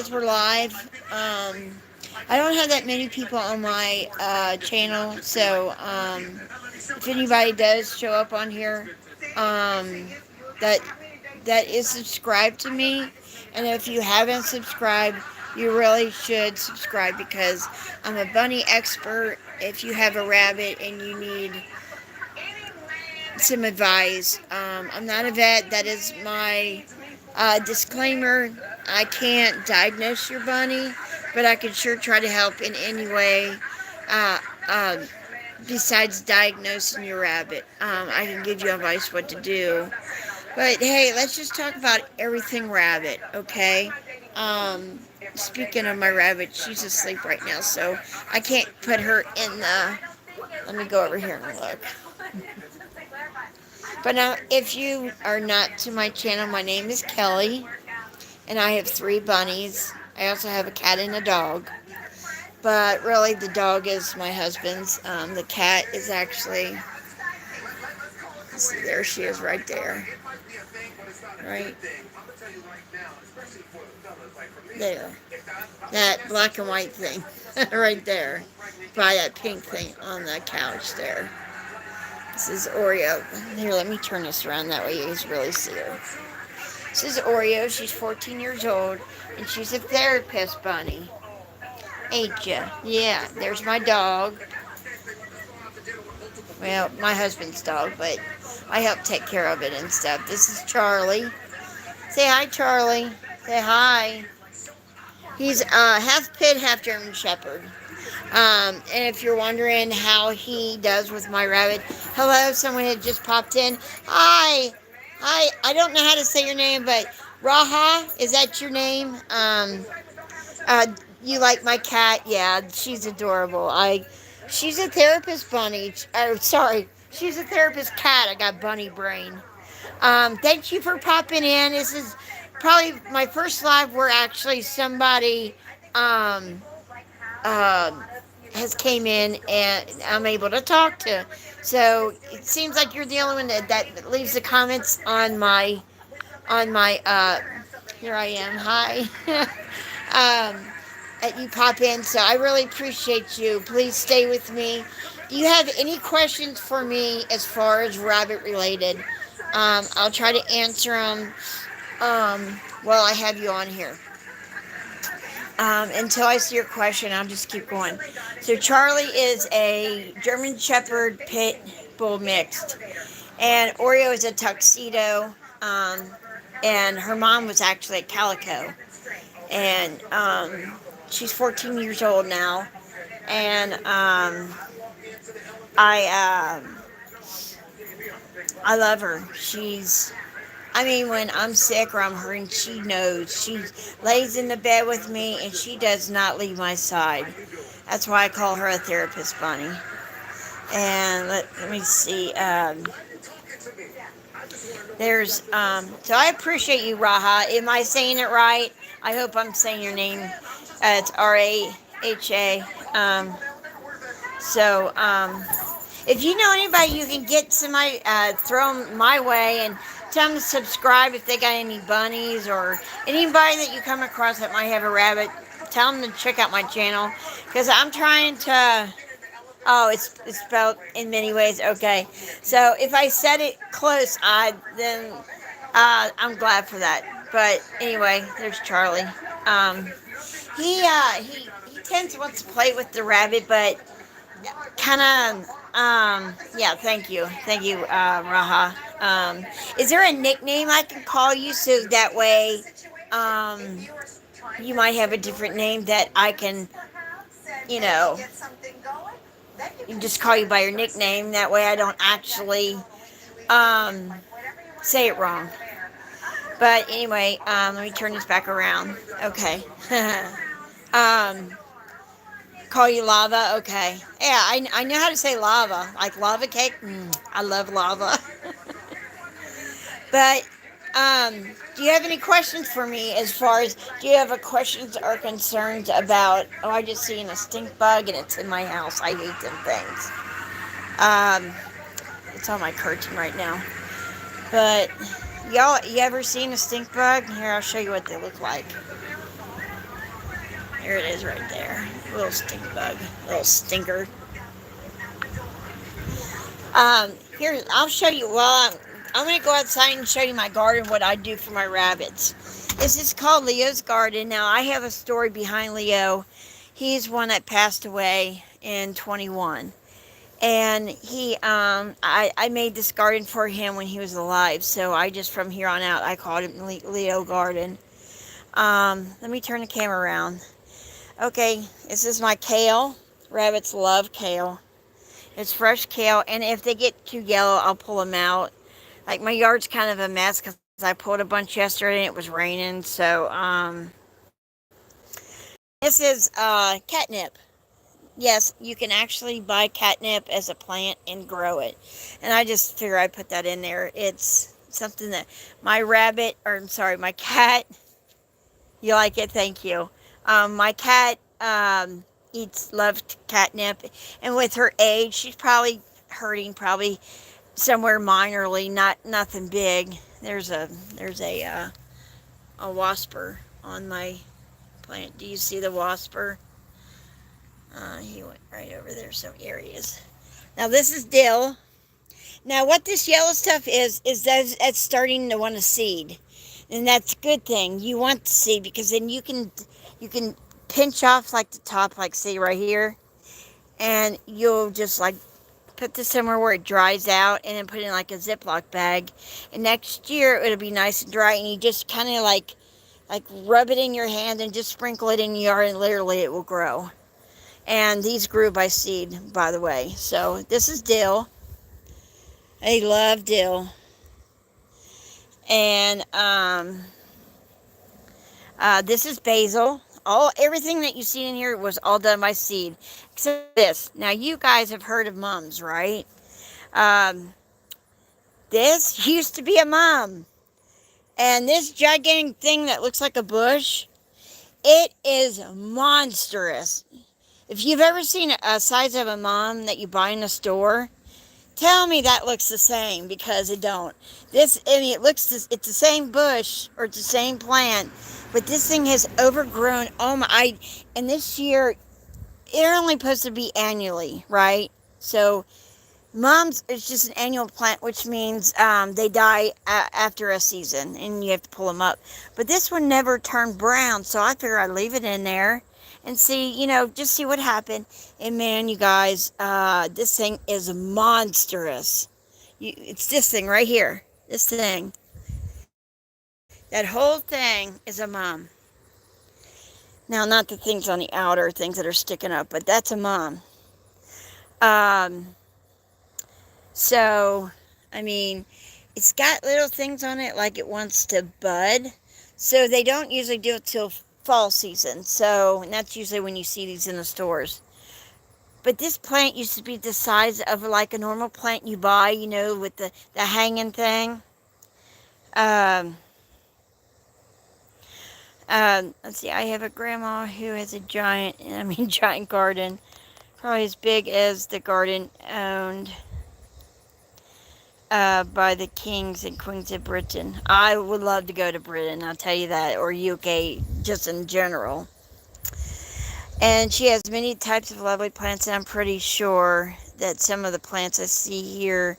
says we're live. I don't have that many people on my channel, so if anybody does show up on here, um, that that is subscribed to me, and if you haven't subscribed, you really should subscribe because I'm a bunny expert. If you have a rabbit and you need some advice, I'm not a vet. That is my disclaimer. I can't diagnose your bunny, but I can sure try to help in any way. Uh, uh, Besides diagnosing your rabbit, I can give you advice what to do. But hey, let's just talk about everything rabbit, okay? Um, Speaking of my rabbit, she's asleep right now, so I can't put her in the. Let me go over here and look. But now, if you are not to my channel, my name is Kelly, and I have 3 bunnies. I also have a cat and a dog. But really, the dog is my husband's. The cat is actually. See, there she is right there. Right there. That black and white thing. Right there. By that pink thing on the couch there. This is Oreo. Here, let me turn this around. That way you guys really see her. This is Oreo. She's 14 years old. And she's a therapist bunny. Ain't ya? Yeah, there's my dog. Well, my husband's dog, but I help take care of it and stuff. This is Charlie. Say hi, Charlie. Say hi. He's half pit, half German Shepherd. And if you're wondering how he does with my rabbit, hello, someone had just popped in. Hi. Hi. I don't know how to say your name, but Raha, is that your name? Uh, you like my cat? Yeah, she's adorable. She's a therapist bunny. Oh, sorry. She's a therapist cat. I got bunny brain. Thank you for popping in. This is probably my first live where actually somebody um, uh, has came in and I'm able to talk to. So it seems like you're the only one that leaves the comments on my. Here I am. Hi. That you pop in. So I really appreciate you. Please stay with me. Do you have any questions for me as far as rabbit related? I'll try to answer them while I have you on here. Until I see your question, I'll just keep going. So Charlie is a German Shepherd Pit Bull mixed, and Oreo is a tuxedo, and her mom was actually a calico, and she's 14 years old now, and I I love her. I mean, when I'm sick or I'm hurting, she knows. She lays in the bed with me and she does not leave my side. That's why I call her a therapist bunny. And let me see. So I appreciate you, Raha. Am I saying it right? I hope I'm saying your name. It's Raha. If you know anybody you can get somebody, throw them my way and tell them to subscribe if they got any bunnies or anybody that you come across that might have a rabbit. Tell them to check out my channel because I'm trying to. Oh, it's spelled in many ways. Okay, so if I said it close, then I'm glad for that. But anyway, there's Charlie. He tends to want to play with the rabbit, but kind of yeah. Thank you, Raha. Is there a nickname I can call you so that way um, you might have a different name that I can, you know, just call you by your nickname. That way I don't actually um, say it wrong. But anyway, let me turn this back around. Okay. um, Call you lava? Okay. Yeah, I know how to say lava. Like lava cake? I love lava. But do you have any questions for me as far as, do you have a questions or concerns about, oh, I just seen a stink bug and it's in my house. I hate them things. It's on my curtain right now. But y'all, you ever seen a stink bug? Here, I'll show you what they look like. There it is right there. Little stink bug. Little stinker. Here, I'll show you. Well, I'm going to go outside and show you my garden, what I do for my rabbits. This is called Leo's Garden. Now, I have a story behind Leo. He's one that passed away in 21. And I made this garden for him when he was alive. So I just, from here on out, I called it Leo Garden. Let me turn the camera around. Okay, this is my kale. Rabbits love kale. It's fresh kale, and if they get too yellow, I'll pull them out. Like, my yard's kind of a mess because I pulled a bunch yesterday and it was raining. So, this is catnip. Yes, you can actually buy catnip as a plant and grow it. And I just figure I'd put that in there. It's something that my my cat, you like it? Thank you. My cat loves catnip, and with her age, she's probably hurting, probably somewhere minorly, nothing big. There's a wasper on my plant. Do you see the wasper? He went right over there, so here he is. Now this is dill. Now what this yellow stuff is that it's starting to want to seed. And that's a good thing. You want to seed because then you can pinch off like the top, like say right here. And you'll just like put this somewhere where it dries out and then put it in like a Ziploc bag. And next year it'll be nice and dry, and you just kind of like rub it in your hand and just sprinkle it in your yard, and literally it will grow. And these grew by seed, by the way. So this is dill. I love dill. And this is basil. Everything that you see in here was all done by seed, except this. Now you guys have heard of mums, right? This used to be a mum, and this gigantic thing that looks like a bush, it is monstrous. If you've ever seen a size of a mum that you buy in a store, tell me that looks the same, because it don't. It's the same bush, or it's the same plant, but this thing has overgrown. And this year, they're only supposed to be annually, right? So, mums, it's just an annual plant, which means they die after a season, and you have to pull them up. But this one never turned brown, so I figure I'd leave it in there and see, just see what happened. And man, you guys, this thing is monstrous. It's this thing right here. This thing. That whole thing is a mum. Now, not the things on the outer, things that are sticking up, but that's a mum. So, I mean, it's got little things on it like it wants to bud. So they don't usually do it till fall season. So, and that's usually when you see these in the stores. But this plant used to be the size of like a normal plant you buy, with the hanging thing. Let's see, I have a grandma who has a giant garden. Probably as big as the garden owned by the kings and queens of Britain. I would love to go to Britain, I'll tell you that, or UK, just in general. And she has many types of lovely plants, and I'm pretty sure that some of the plants I see here,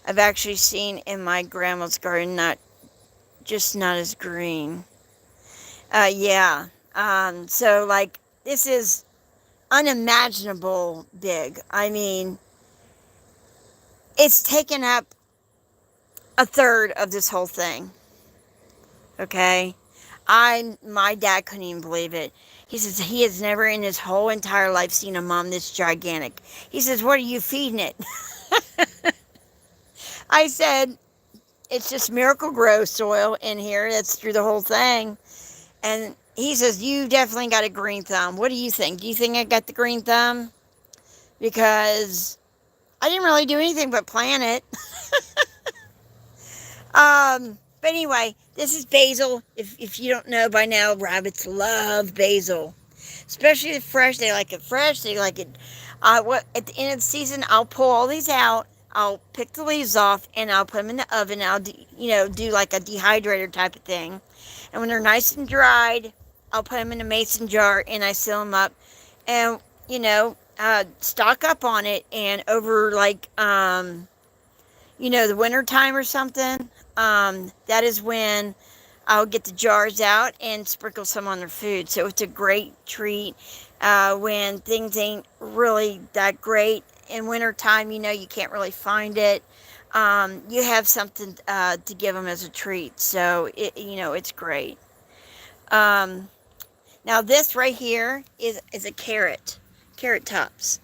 I've actually seen in my grandma's garden, not as green. Yeah. So, like, this is unimaginable big. I mean, it's taken up a third of this whole thing. Okay? My dad couldn't even believe it. He says he has never in his whole entire life seen a mum this gigantic. He says, what are you feeding it? I said, it's just Miracle Grow soil in here. That's through the whole thing. And he says, you definitely got a green thumb. What do you think? Do you think I got the green thumb? Because I didn't really do anything but plant it. But anyway, this is basil. If you don't know by now, rabbits love basil. Especially the fresh. They like it fresh. They like it. At the end of the season, I'll pull all these out. I'll pick the leaves off, and I'll put them in the oven. I'll do like a dehydrator type of thing. And when they're nice and dried, I'll put them in a mason jar and I seal them up. And, stock up on it. And over like, the winter time or something, that is when I'll get the jars out and sprinkle some on their food. So it's a great treat when things ain't really that great. In wintertime, you can't really find it. You have something to give them as a treat. So, it's great. Now this right here is a carrot tops.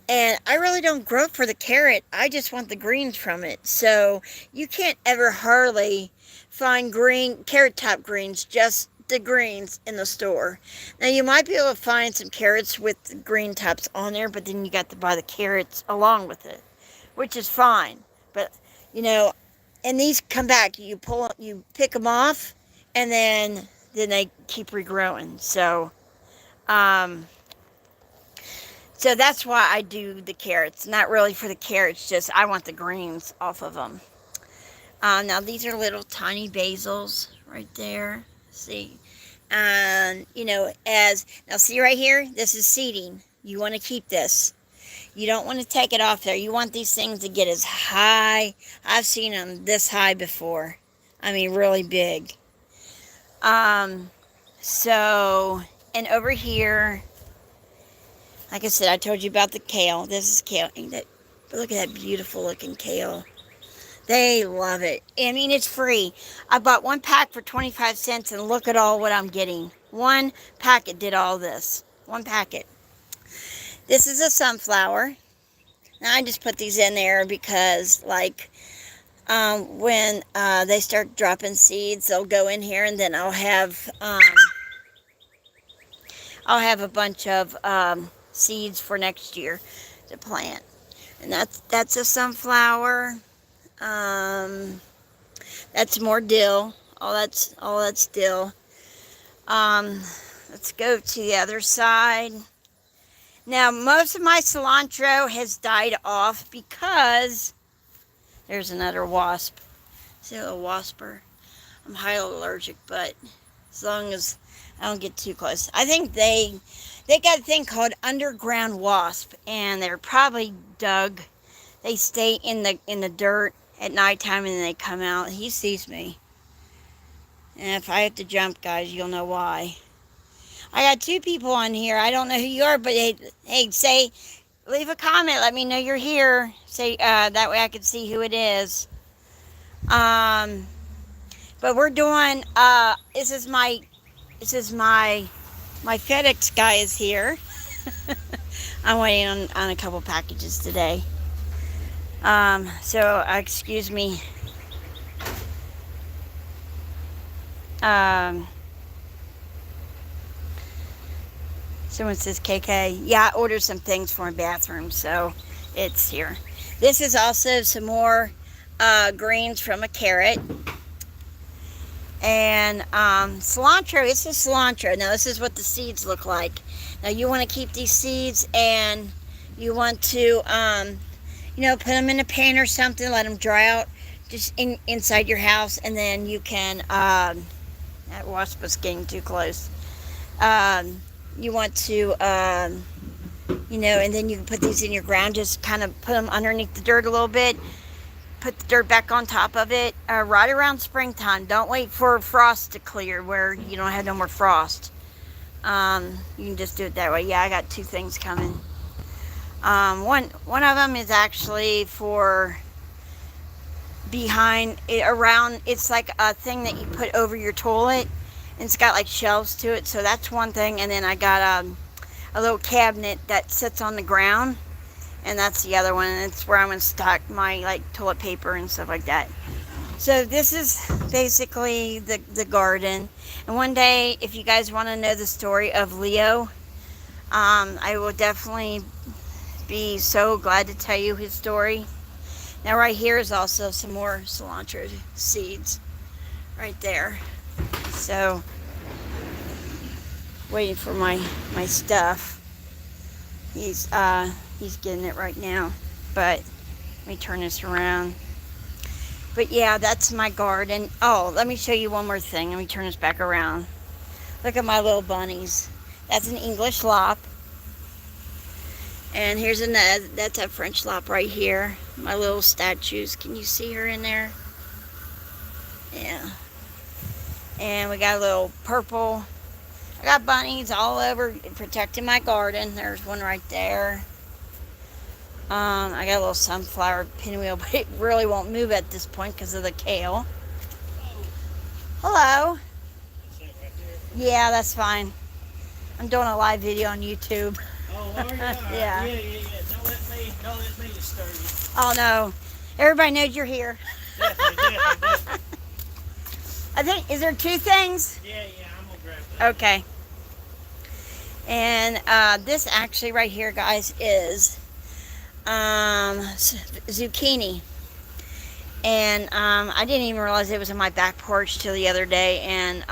And I really don't grow for the carrot. I just want the greens from it. So you can't ever hardly find green carrot top greens, just the greens in the store. Now you might be able to find some carrots with the green tops on there, but then you got to buy the carrots along with it, which is fine. But and these come back. You pick them off, and then they keep regrowing. So So that's why I do the carrots. Not really for the carrots, just I want the greens off of them. Now these are little tiny basils right there. See? And, now see right here? This is seeding. You want to keep this. You don't want to take it off there. You want these things to get as high. I've seen them this high before. I mean, really big. So, and over here, like I said, I told you about the kale. This is kale. Look at that beautiful looking kale. They love it. I mean, it's free. I bought one pack for 25 cents, and look at all what I'm getting. One packet did all this. One packet. This is a sunflower. Now, I just put these in there because, when they start dropping seeds, they'll go in here, and then I'll have a bunch of seeds for next year to plant. And that's a sunflower. That's more dill. All that's dill. Let's go to the other side. Now, most of my cilantro has died off because there's another wasp. See a little wasper? I'm highly allergic, but as long as I don't get too close. I think they got a thing called underground wasp, and they're probably dug. They stay in the dirt at nighttime, and then they come out. He sees me. And if I have to jump, guys, you'll know why. I got two people on here. I don't know who you are, but hey, leave a comment. Let me know you're here. Say that way I can see who it is. But we're doing. This is my FedEx guy is here. I'm waiting on a couple packages today. So excuse me. Someone says KK. Yeah, I ordered some things for my bathroom, so it's here. This is also some more greens from a carrot. And cilantro. This is cilantro. Now, this is what the seeds look like. Now, you want to keep these seeds, and you want to, put them in a pan or something, let them dry out just inside your house, and then you can, that wasp was getting too close. You want to, and then you can put these in your ground, just kind of put them underneath the dirt a little bit, put the dirt back on top of it, right around springtime. Don't wait for frost to clear where you don't have no more frost. You can just do it that way. Yeah, I got two things coming. One of them is actually for behind it, around, it's like a thing that you put over your toilet, and it's got like shelves to it, so that's one thing. And then I got a little cabinet that sits on the ground, and that's the other one, and it's where I'm going to stock my toilet paper and stuff like that. So this is basically the garden. And one day, if you guys want to know the story of Leo, I will definitely be so glad to tell you his story. Now right here is also some more cilantro seeds right there. So waiting for my stuff. He's getting it right now, but let me turn this around. But yeah, that's my garden. Oh, let me show you one more thing. Let me turn this back around. Look at my little bunnies. That's an English lop. And here's another, that's a French lop right here. My little statues. Can you see her in there? Yeah. And we got a little purple. I got bunnies all over protecting my garden. There's one right there. I got a little sunflower pinwheel, but it really won't move at this point because of the kale. Hello. Yeah, that's fine. I'm doing a live video on YouTube. Oh, are you? Yeah. Yeah. Don't let me disturb you. Oh no, everybody knows you're here. Definitely. I think, is there two things? Yeah, I'm gonna grab that. Okay. And this actually right here, guys, is zucchini. And I didn't even realize it was on my back porch till the other day, and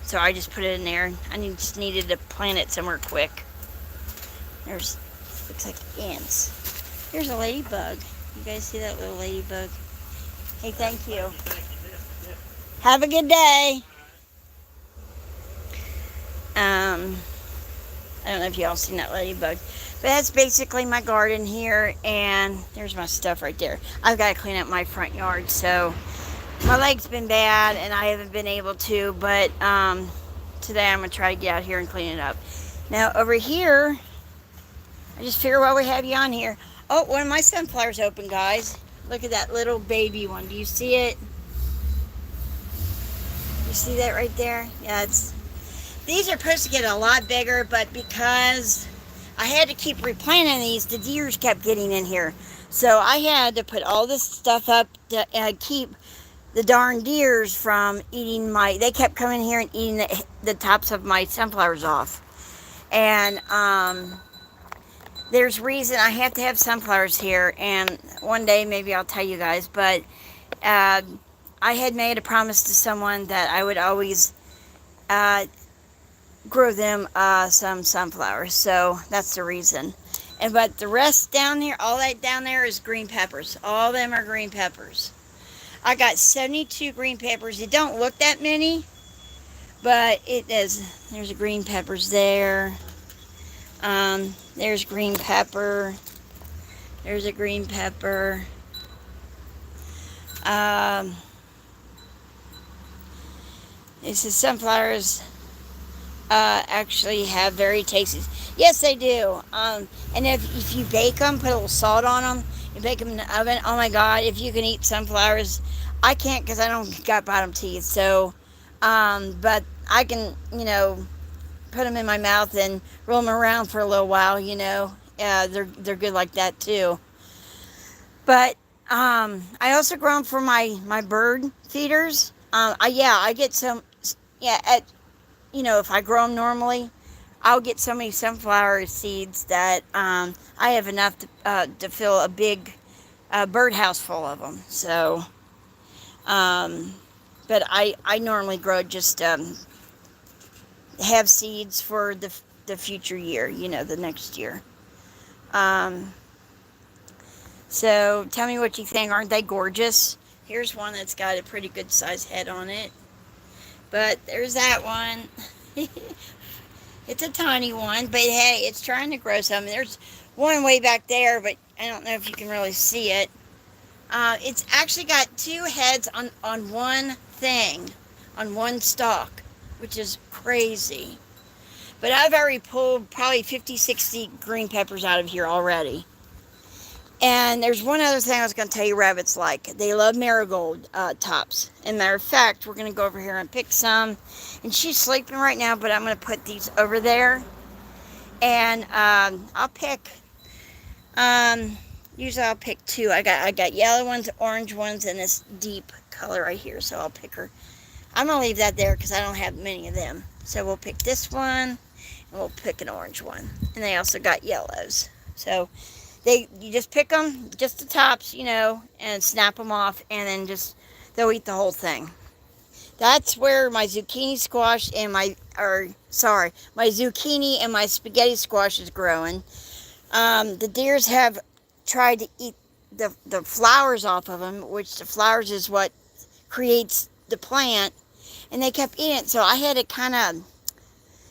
so I just put it in there. I just needed to plant it somewhere quick. There's, looks like ants. There's a ladybug. You guys see that little ladybug? Hey, thank you. Have a good day. I don't know if y'all seen that ladybug, but that's basically my garden here, and there's my stuff right there. I've got to clean up my front yard, so my leg's been bad and I haven't been able to, but today I'm going to try to get out here and clean it up. Now over here, I just figured while we have you on here, oh, one of my sunflowers open, guys. Look at that little baby one. Do you see it? You see that right there? Yeah, these are supposed to get a lot bigger, but because I had to keep replanting these, the deers kept getting in here. So I had to put all this stuff up to keep the darn deers from eating they kept coming here and eating the tops of my sunflowers off. And there's reason I have to have sunflowers here, and one day maybe I'll tell you guys, but I had made a promise to someone that I would always grow them some sunflowers, so that's the reason. But the rest down here, all that down there is green peppers. All of them are green peppers. I got 72 green peppers. It don't look that many, but it is. There's a green peppers there. There's green pepper. There's a green pepper. It says sunflowers actually have very tasty. Yes, they do. And if you bake them, put a little salt on them, you bake them in the oven. Oh my God, if you can eat sunflowers, I can't because I don't got bottom teeth. So, but I can, put them in my mouth and roll them around for a little while. They're good like that too. But I also grow them for my bird feeders. I get some. If I grow them normally, I'll get so many sunflower seeds that I have enough to fill a big birdhouse full of them. So, but I normally grow just have seeds for the future year, the next year. So tell me what you think. Aren't they gorgeous? Here's one that's got a pretty good size head on it. But there's that one. It's a tiny one, but hey, it's trying to grow some. There's one way back there, but I don't know if you can really see it. It's actually got two heads on one thing, on one stalk, which is crazy. But I've already pulled probably 50, 60 green peppers out of here already. And there's one other thing I was going to tell you rabbits like. They love marigold tops. As a matter of fact, we're going to go over here and pick some. And she's sleeping right now, but I'm going to put these over there. And I'll pick, usually I'll pick two. I got yellow ones, orange ones, and this deep color right here. So I'll pick her. I'm going to leave that there because I don't have many of them. So we'll pick this one, and we'll pick an orange one. And they also got yellows. So you just pick them, just the tops, and snap them off, and then they'll eat the whole thing. That's where my zucchini squash and my zucchini and my spaghetti squash is growing. The deers have tried to eat the flowers off of them, which the flowers is what creates the plant, and they kept eating it, so I had to kind of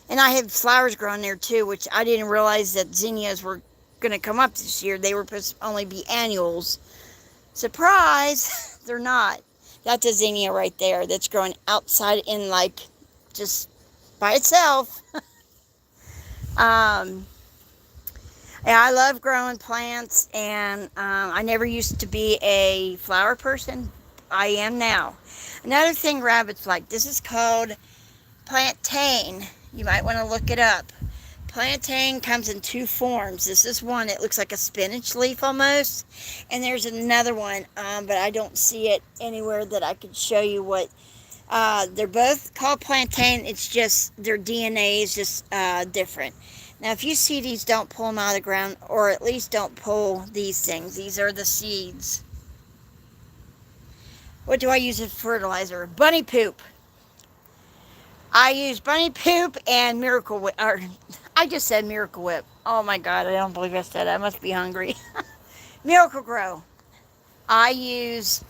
And I have flowers growing there too, which I didn't realize that zinnias were going to come up this year. They were supposed to only be annuals. Surprise! They're not. That's a zinnia right there that's growing outside in like just by itself. Yeah, I love growing plants, and I never used to be a flower person. I am now. Another thing rabbits like, this is called plantain. You might want to look it up. Plantain comes in two forms. This is one. It looks like a spinach leaf almost. And there's another one, but I don't see it anywhere that I could show you what. They're both called plantain. It's just their DNA is just different. Now, if you see these, don't pull them out of the ground, or at least don't pull these things. These are the seeds. What do I use as fertilizer? Bunny poop. I use bunny poop and Miracle Whip. Or, I just said Miracle Whip. Oh my God, I don't believe I said that. I must be hungry. Miracle Grow. I use,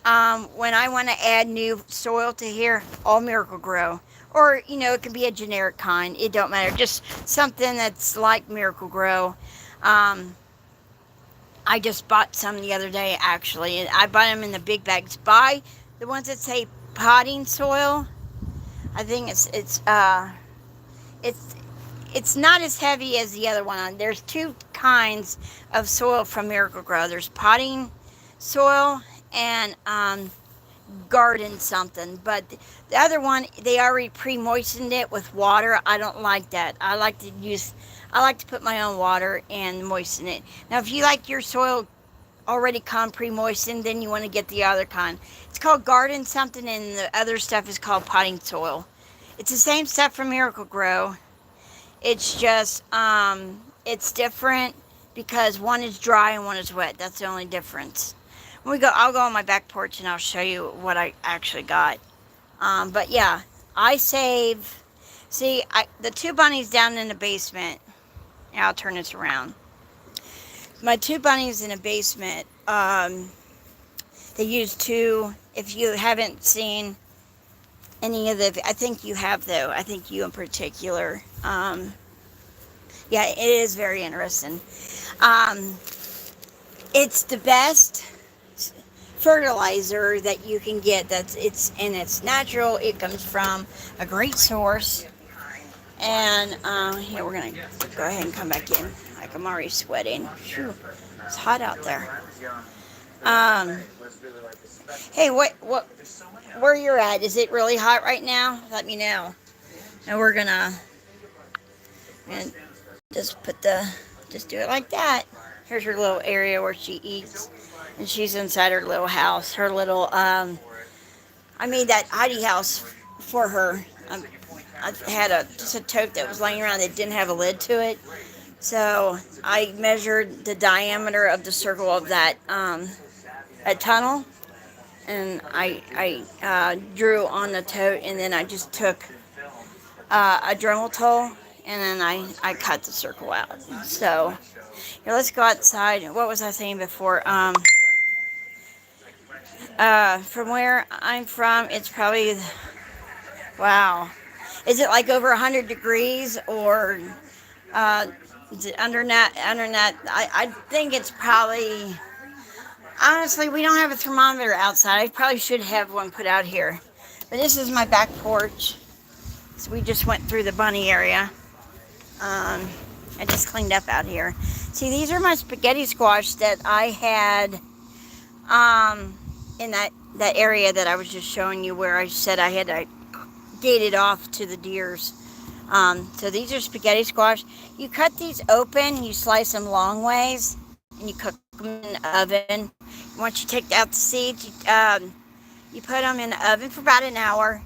when I want to add new soil to here, all Miracle Grow. Or, you know, it can be a generic kind. It don't matter. Just something that's like Miracle Grow. I just bought some the other day, actually. And I buy them in the big bags. Buy the ones that say potting soil. I think it's not as heavy as the other one. There's two kinds of soil from Miracle Grow. There's potting soil and garden something, but the other one, they already pre-moistened it with water. I don't like that. I like to put my own water and moisten it. Now, if you like your soil already pre-moistened, then you want to get the other kind. It's called garden something, and the other stuff is called potting soil. It's the same stuff from Miracle Grow. It's just it's different because one is dry and one is wet. That's the only difference. I'll go on my back porch and I'll show you what I actually got. But yeah, I save. See, the two bunnies down in the basement. Yeah, I'll turn this around. My two bunnies in the basement. They use two. If you haven't seen any of the, I think you have though. I think you in particular. Yeah, it is very interesting. It's the best fertilizer that you can get. It's natural. It comes from a great source. And yeah, we're gonna go ahead and come back in. Like, I'm already sweating. Whew, it's hot out there. Hey, where you're at? Is it really hot right now? Let me know. And we're gonna just just do it like that. Here's her little area where she eats. And she's inside her little house. Her little, I made that hidey house for her. I had just a tote that was laying around that didn't have a lid to it. So I measured the diameter of the circle of that a tunnel. And I drew on the tote, and then I just took a Dremel tool, and then I cut the circle out. So here, let's go outside. What was I saying before? From where I'm from, it's probably, wow. Is it like over 100 degrees, or is it under that? I think it's probably, honestly, we don't have a thermometer outside. I probably should have one put out here. But this is my back porch. So we just went through the bunny area. I just cleaned up out here. See, these are my spaghetti squash that I had in that area that I was just showing you, where I said I had to gate it off to the deers. So these are spaghetti squash. You cut these open, you slice them long ways, and you cook them in the oven. Once you take out the seeds, you put them in the oven for about an hour.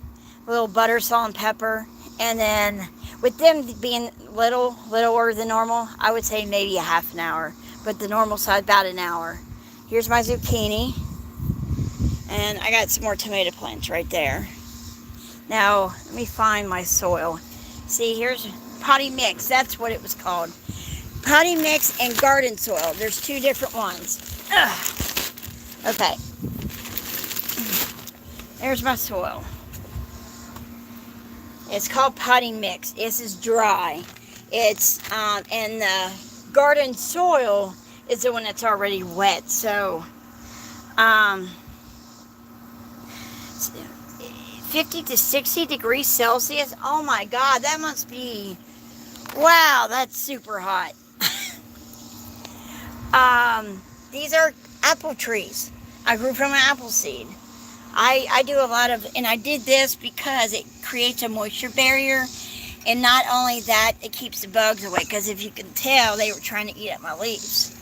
A little butter, salt, and pepper. And then, with them being littler than normal, I would say maybe a half an hour. But the normal size, about an hour. Here's my zucchini. And I got some more tomato plants right there. Now, let me find my soil. See, here's potty mix. That's what it was called. Potty mix and garden soil. There's two different ones. Ugh. Okay. There's my soil. It's called potting mix. This is dry. It's and the garden soil is the one that's already wet. So 50 to 60 degrees Celsius. Oh my God, that must be, wow, that's super hot. These are apple trees. I grew from an apple seed. I do a lot of, and I did this because it creates a moisture barrier. And not only that, it keeps the bugs away. Because if you can tell, they were trying to eat up my leaves.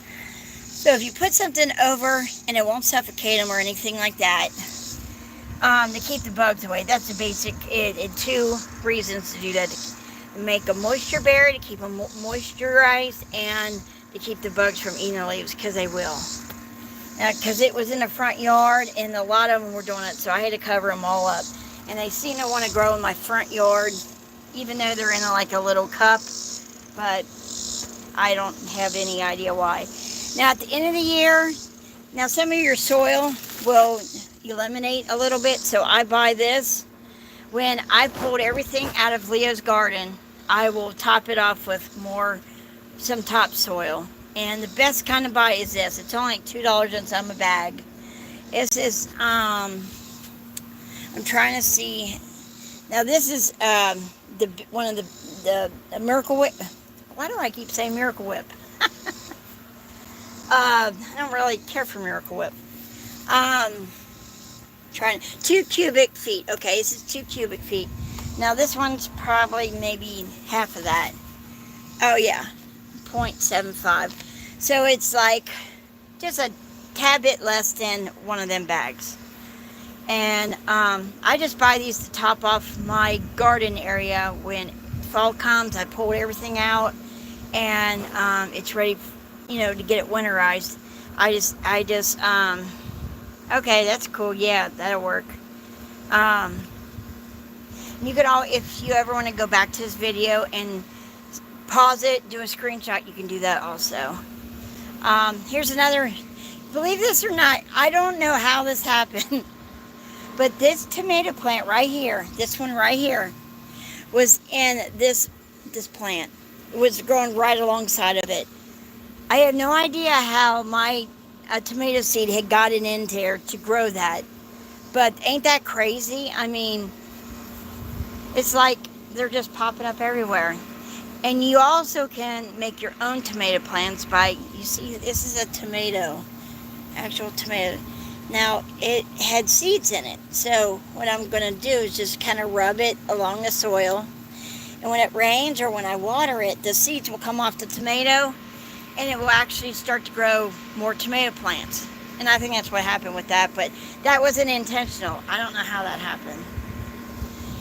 So if you put something over and it won't suffocate them or anything like that, to keep the bugs away. That's the basic, two reasons to do that. To make a moisture barrier, to keep them moisturized, and to keep the bugs from eating the leaves, because they will. Because it was in the front yard, and a lot of them were doing it, so I had to cover them all up. And they seem to want to grow in my front yard, even though they're in like a little cup, but I don't have any idea why. Now at the end of the year, now some of your soil will eliminate a little bit, so I buy this. When I pulled everything out of Leo's garden, I will top it off with some topsoil. And the best kind to buy is this. It's only like $2 and some a bag. This is, I'm trying to see. Now this is one of the Miracle Whip. Why do I keep saying Miracle Whip? I don't really care for Miracle Whip. 2 cubic feet. Okay, this is 2 cubic feet. Now this one's probably maybe half of that. Oh yeah, 0.75. So it's like just a tad bit less than one of them bags. And I just buy these to top off my garden area. When fall comes, I pull everything out, and it's ready, to get it winterized. Okay, that's cool. Yeah, that'll work. You could if you ever want to go back to this video and pause it, do a screenshot, you can do that also. Here's another, believe this or not, I don't know how this happened, but this tomato plant right here, this one right here, was in this plant. It was growing right alongside of it. I have no idea how my tomato seed had gotten in there to grow that. But ain't that crazy? I mean, it's like they're just popping up everywhere. And you also can make your own tomato plants by, you see, this is a tomato, actual tomato. Now, it had seeds in it. So what I'm going to do is just kind of rub it along the soil. And when it rains or when I water it, the seeds will come off the tomato, and it will actually start to grow more tomato plants. And I think that's what happened with that, but that wasn't intentional. I don't know how that happened.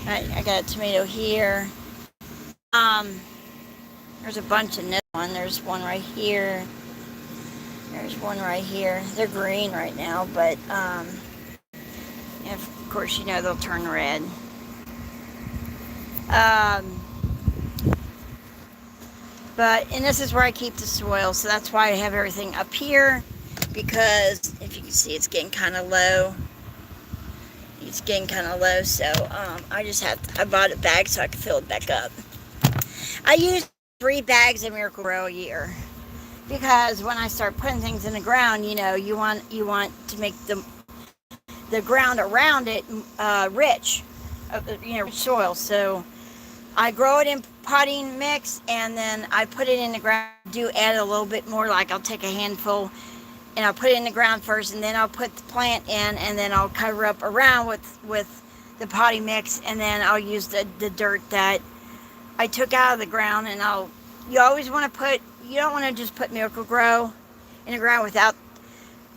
I got a tomato here. There's a bunch in this one. There's one right here. There's one right here. They're green right now, but of course, they'll turn red. And this is where I keep the soil, so that's why I have everything up here, because if you can see, it's getting kind of low. So I bought a bag so I can fill it back up. I use 3 bags of Miracle-Gro a year, because when I start putting things in the ground, you want to make the ground around it rich, rich soil. So I grow it in potting mix, and then I put it in the ground. Do add a little bit more, like I'll take a handful and I'll put it in the ground first, and then I'll put the plant in, and then I'll cover up around with the potting mix, and then I'll use the dirt that I took out of the ground. And you always want to you don't want to just put Miracle-Gro in the ground without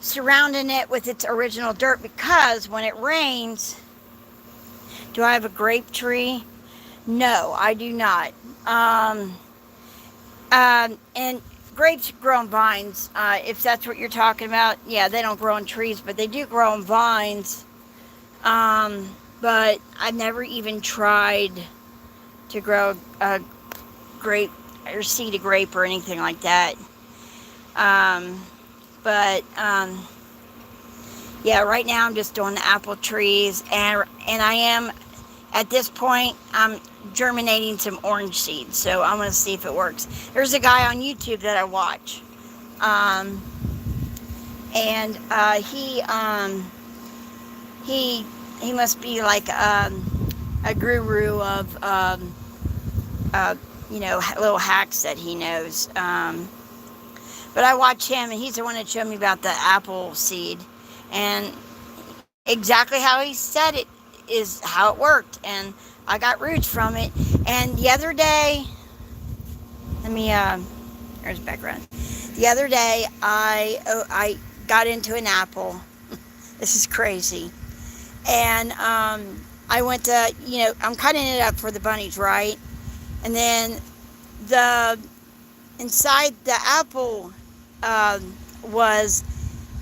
surrounding it with its original dirt, because when it rains, do I have a grape tree? No, I do not. And grapes grow on vines, if that's what you're talking about. Yeah, they don't grow on trees, but they do grow on vines. But I've never even tried to grow a grape or seed a grape or anything like that. Yeah, right now I'm just doing the apple trees, and I am, at this point, I'm germinating some orange seeds. So I'm going to see if it works. There's a guy on YouTube that I watch. And he must be like a guru of little hacks that he knows. But I watch him, and he's the one that showed me about the apple seed, and exactly how he said it is how it worked, and I got roots from it. And the other day, there's background. The other day, I got into an apple. This is crazy. And I went to, I'm cutting it up for the bunnies, right? And then inside the apple was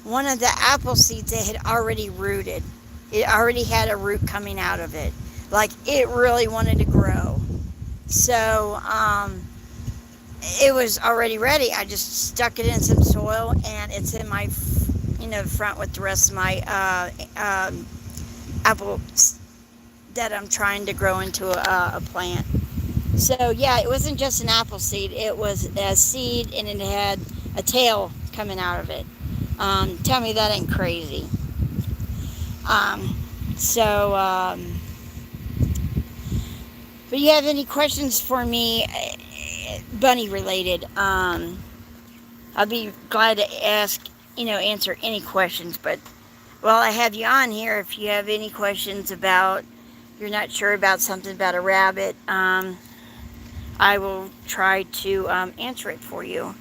one of the apple seeds that had already rooted. It already had a root coming out of it. Like, it really wanted to grow. So, it was already ready. I just stuck it in some soil, and it's in my, front with the rest of my apples that I'm trying to grow into a plant. So, yeah, it wasn't just an apple seed. It was a seed, and it had a tail coming out of it. Tell me that ain't crazy. But you have any questions for me, bunny related? I'll be glad to answer any questions. But while I have you on here, if you have any questions you're not sure about something about a rabbit, I will try to answer it for you.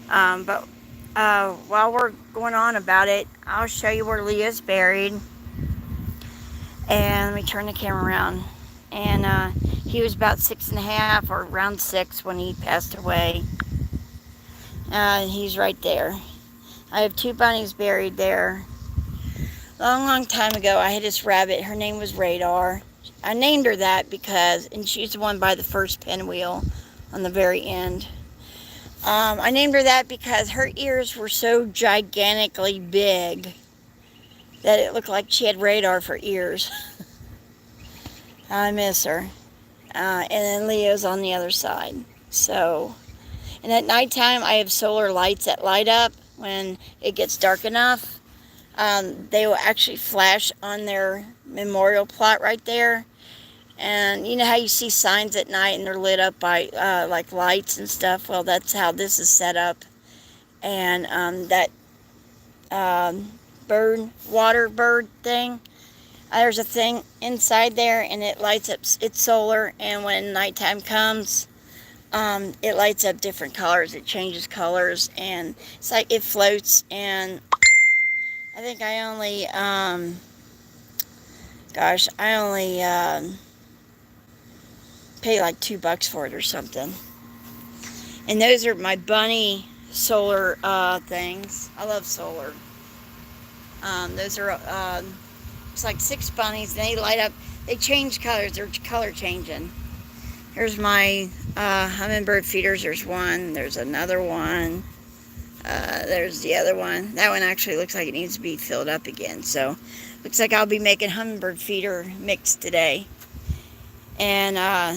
But while we're going on about it, I'll show you where Leo's buried. And let me turn the camera around. And he was about 6.5 or around 6 when he passed away. He's right there. I have 2 bunnies buried there. Long time ago, I had this rabbit. Her name was Radar. I named her that and she's the one by the first pinwheel on the very end. I named her that because her ears were so gigantically big that it looked like she had radar for ears. I miss her. And then Leo's on the other side. So, and at nighttime, I have solar lights that light up when it gets dark enough. They will actually flash on their memorial plot right there. And you know how you see signs at night and they're lit up by like lights and stuff? Well, that's how this is set up. And that water bird thing, there's a thing inside there, and it lights up. It's solar, and when nighttime comes, it lights up different colors. It changes colors, and it's like it floats. And I think I only pay like $2 for it or something. And those are my bunny solar things. I love solar. Those are it's like 6 bunnies, and they light up. They change colors. They're color changing. Here's my hummingbird feeders. There's one. There's another one. There's the other one. That one actually looks like it needs to be filled up again. So, looks like I'll be making hummingbird feeder mix today. And I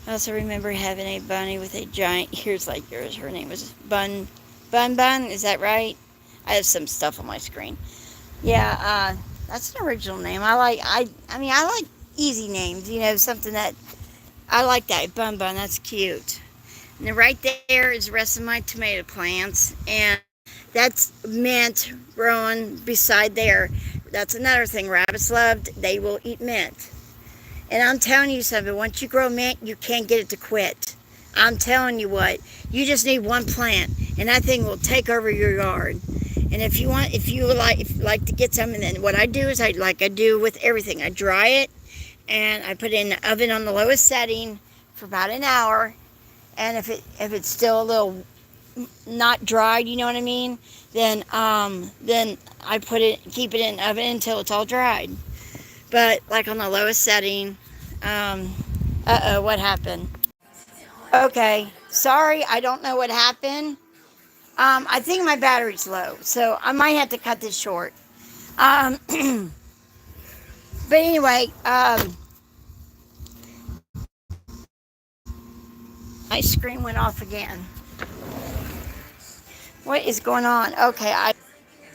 also remember having a bunny with a giant ears like yours. Her name was Bun. Is that right? I have some stuff on my screen. Yeah, that's an original name. I like easy names. Something that I like that. Bun. That's cute. And then right there is the rest of my tomato plants, and that's mint growing beside there. That's another thing rabbits love. They will eat mint. And I'm telling you something, once you grow mint, you can't get it to quit. I'm telling you what, you just need one plant, and that thing will take over your yard. And if you would like to get some, and then what I do is I do with everything. I dry it, and I put it in the oven on the lowest setting for about an hour. And if it's still a little not dried, you know what I mean, then I keep it in the oven until it's all dried. But like on the lowest setting, what happened? Okay, sorry, I don't know what happened. I think my battery's low, so I might have to cut this short. But anyway, My screen went off again. What is going on? Okay,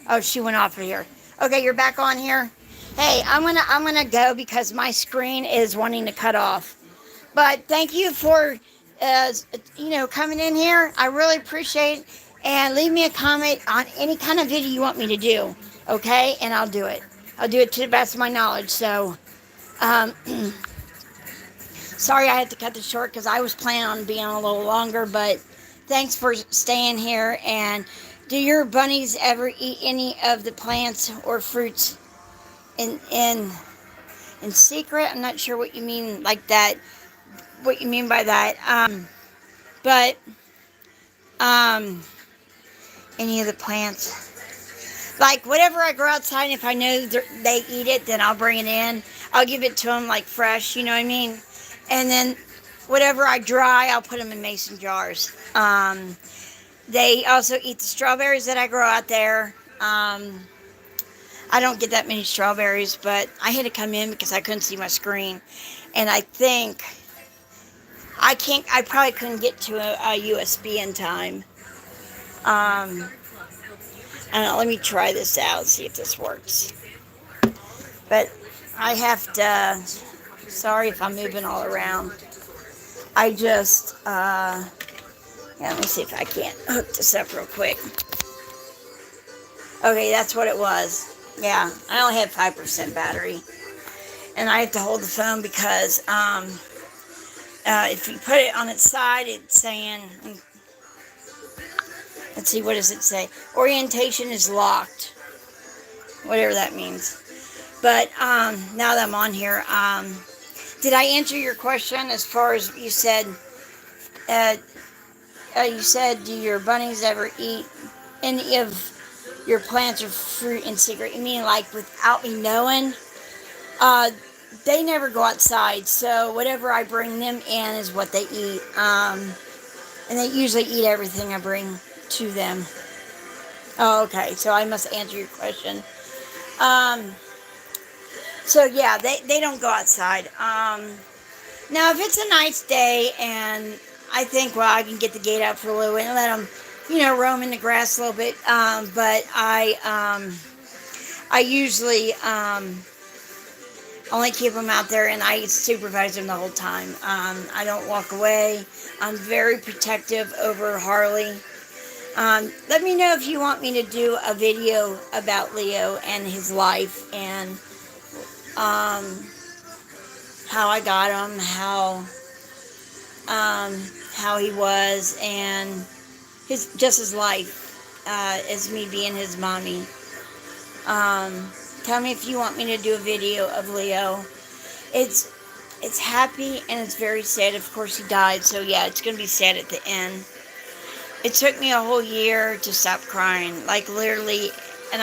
oh, she went off of here. Okay, you're back on here. Hey, I'm gonna go because my screen is wanting to cut off. But thank you for coming in here. I really appreciate it. And leave me a comment on any kind of video you want me to do. Okay, and I'll do it. I'll do it to the best of my knowledge. So, sorry I had to cut this short because I was planning on being a little longer. But thanks for staying here. And do your bunnies ever eat any of the plants or fruits in secret? I'm not sure what you mean like that. What you mean by that? But any of the plants. Like, whatever I grow outside, if I know they eat it, then I'll bring it in. I'll give it to them, like, fresh, you know what I mean? And then whatever I dry, I'll put them in mason jars. They also eat the strawberries that I grow out there. I don't get that many strawberries, but I had to come in because I couldn't see my screen. And I think I probably couldn't get to a USB in time. I don't know, let me try this out, see if this works. But I have to, sorry if I'm moving all around. I just, yeah, let me see if I can't hook this up real quick. Okay, that's what it was. Yeah, I only had 5% battery. And I have to hold the phone because, if you put it on its side, it's saying, let's see, what does it say? Orientation is locked. Whatever that means. But now that I'm on here, did I answer your question as far as you said, do your bunnies ever eat any of your plants or fruit in secret? You mean like without me knowing? They never go outside, so whatever I bring them in is what they eat. And they usually eat everything I bring to them. Oh, okay, so I must answer your question. So yeah, they don't go outside. Now, if it's a nice day and I think, well, I can get the gate out for a little bit and let them, roam in the grass a little bit. But I usually only keep them out there and I supervise them the whole time. I don't walk away. I'm very protective over Harley. Let me know if you want me to do a video about Leo and his life and how I got him, how he was, and his life as me being his mommy. Tell me if you want me to do a video of Leo. It's happy and it's very sad. Of course, he died, so yeah, it's gonna be sad at the end. It took me a whole year to stop crying, like literally, and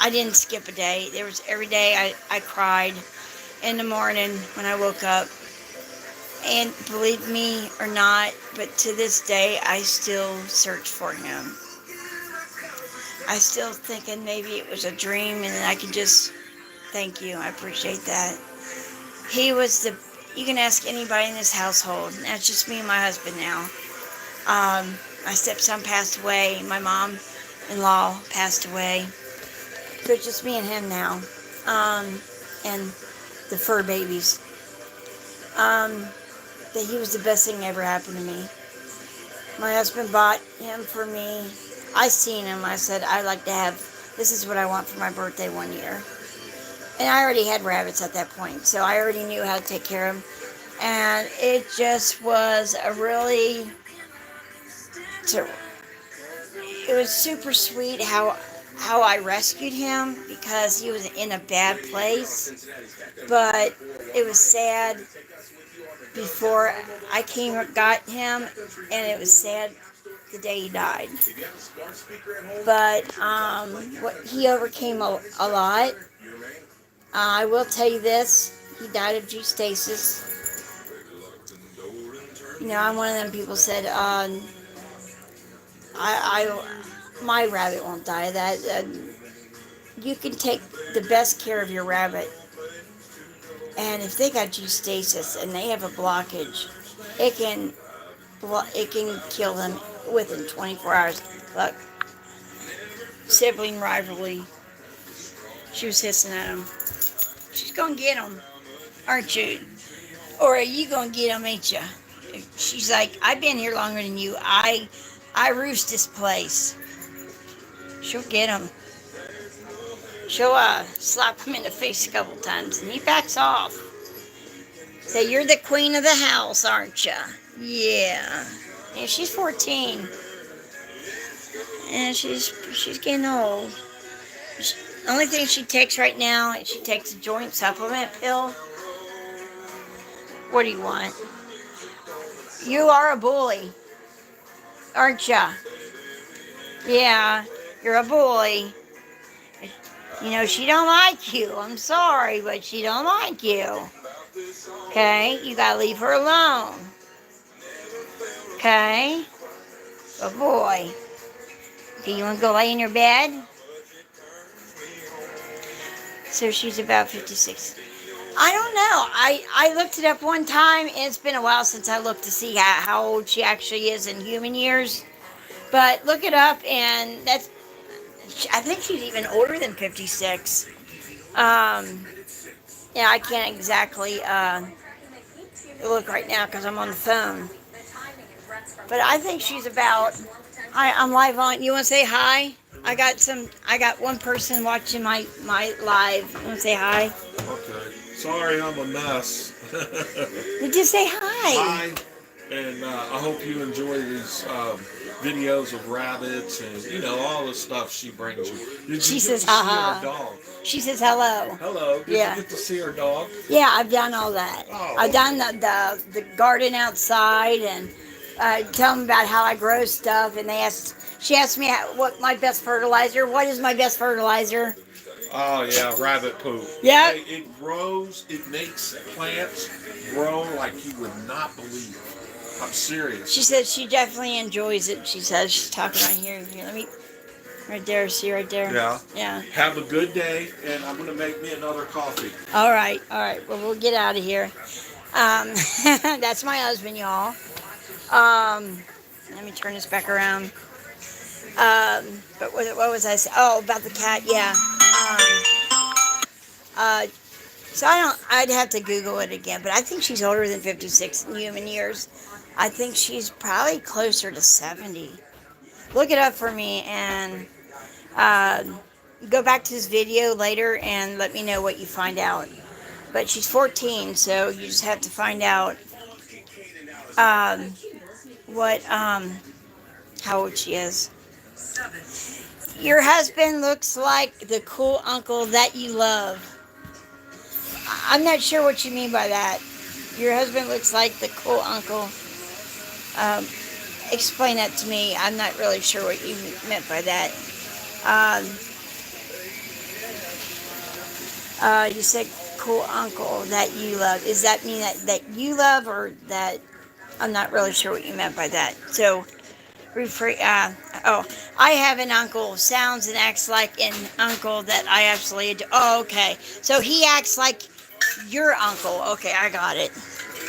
I didn't skip a day. There was every day I cried in the morning when I woke up. And believe me or not, but to this day, I still search for him. I still thinking maybe it was a dream and I could just, thank you, I appreciate that. He was you can ask anybody in this household, and that's just me and my husband now. My stepson passed away, my mom-in-law passed away. So it's just me and him now. And the fur babies. That he was the best thing that ever happened to me. My husband bought him for me. I seen him. I said, I'd like to have, this is what I want for my birthday one year. And I already had rabbits at that point, so I already knew how to take care of them. And it just was it was super sweet how I rescued him because he was in a bad place. But it was sad before I got him, and it was sad the day he died. But he overcame a lot. I will tell you this: he died of G-stasis. I'm one of them people said, my rabbit won't die of that. You can take the best care of your rabbit. And if they got G-stasis and they have a blockage, it can well, it can kill them within 24 hours. Look, sibling rivalry. She was hissing at him. She's gonna get him, aren't you? Or are you gonna get him, ain't you? She's like, I've been here longer than you. I roost this place. She'll get him. She'll slap him in the face a couple times, and he backs off. Say, you're the queen of the house, aren't you? Yeah. And she's 14. And she's getting old. The only thing she takes right now is she takes a joint supplement pill. What do you want? You are a bully, aren't ya? Yeah, you're a bully. You know, she don't like you. I'm sorry, but she don't like you. Okay? You gotta leave her alone. Okay? Good boy. Okay, you wanna go lay in your bed? So she's about 56. I don't know. I looked it up one time, and it's been a while since I looked to see how old she actually is in human years. But look it up, and I think she's even older than 56. Yeah, I can't exactly look right now because I'm on the phone. But I think she's about. I'm live on. You want to say hi? I got one person watching my live. You want to say hi? Okay. Sorry, I'm a mess. Just say hi. Hi, and I hope you enjoy these videos of rabbits and all the stuff she brings you. Did She you says, get to see "Ha ha." her dog? She says hello. Hello. Did Yeah. you get to see her dog? Yeah, I've done all that. Oh, I've done the garden outside and tell them about how I grow stuff. And she asked me what my best fertilizer. What is my best fertilizer? Oh yeah, rabbit poop. Yeah. Hey, it grows. It makes plants grow like you would not believe. I'm serious. She says she definitely enjoys it. She says she's talking right here. Here, let me. Right there. See right there. Yeah. Yeah. Have a good day, and I'm gonna make me another coffee. All right. All right. Well, we'll get out of here. That's my husband, y'all. Let me turn this back around. But what was I saying? Oh, about the cat. Yeah. So I'd have to Google it again, but I think she's older than 56 in human years. I think she's probably closer to 70. Look it up for me and go back to this video later and let me know what you find out. But she's 14, so you just have to find out how old she is. Your husband looks like the cool uncle that you love. I'm not sure what you mean by that. Your husband looks like the cool uncle. Explain that to me. I'm not really sure what you meant by that. You said cool uncle that you love. Does that mean that you love or that? I'm not really sure what you meant by that. So, I have an uncle. Sounds and acts like an uncle that I absolutely adore. Oh, okay. So he acts like your uncle. Okay, I got it.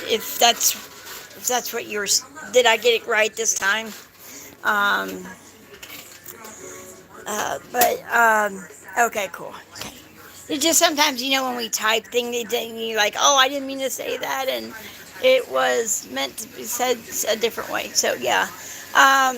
If that's what yours. Did I get it right this time? Okay, cool. Okay. It's just sometimes, when we type things, you're like, oh, I didn't mean to say that, and it was meant to be said a different way. So, yeah. I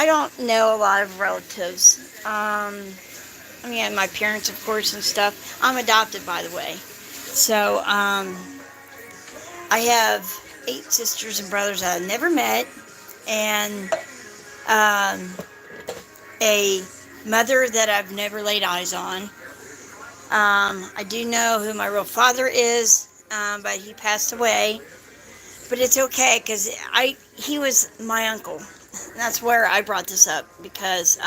don't know a lot of relatives. My parents, of course, and stuff. I'm adopted, by the way. So, I have 8 sisters and brothers that I've never met, and a mother that I've never laid eyes on. I do know who my real father is, but he passed away. But it's okay, because he was my uncle. And that's where I brought this up, because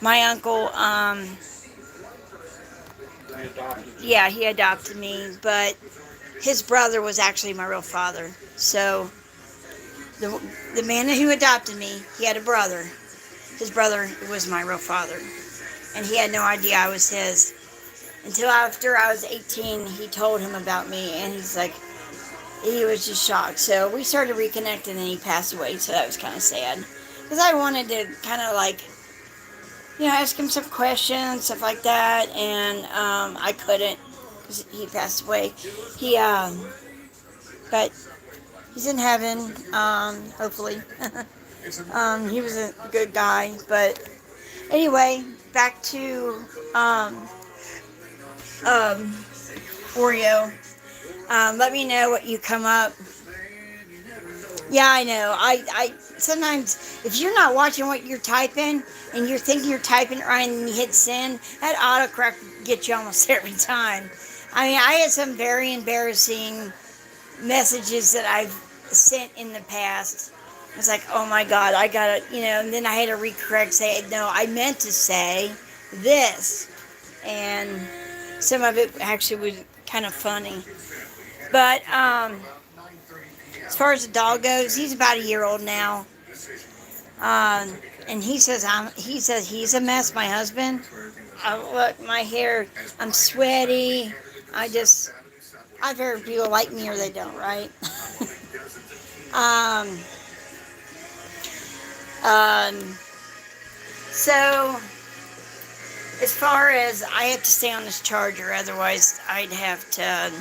my uncle, he adopted me, but his brother was actually my real father. So the man who adopted me, he had a brother. His brother was my real father, and he had no idea I was his until after I was 18. He told him about me, and he's like, he was just shocked. So we started reconnecting, and he passed away. So that was kind of sad, because I wanted to kind of like, ask him some questions, stuff like that, and I couldn't because he passed away. He, but he's in heaven, hopefully. He was a good guy, but anyway, back to Oreo. Let me know what you come up. Yeah, I know. I sometimes, if you're not watching what you're typing and you're thinking you're typing it right and you hit send, that autocorrect gets you almost every time. I mean, I had some very embarrassing messages that I've sent in the past. I was like, oh my God, I gotta, and then I had to recorrect, say, no, I meant to say this. And some of it actually was kind of funny. But as far as the dog goes, he's about a year old now. And he says he's a mess, my husband. Look, my hair, I'm sweaty. I've heard people like me or they don't, right? So as far as I have to stay on this charger, otherwise I'd have to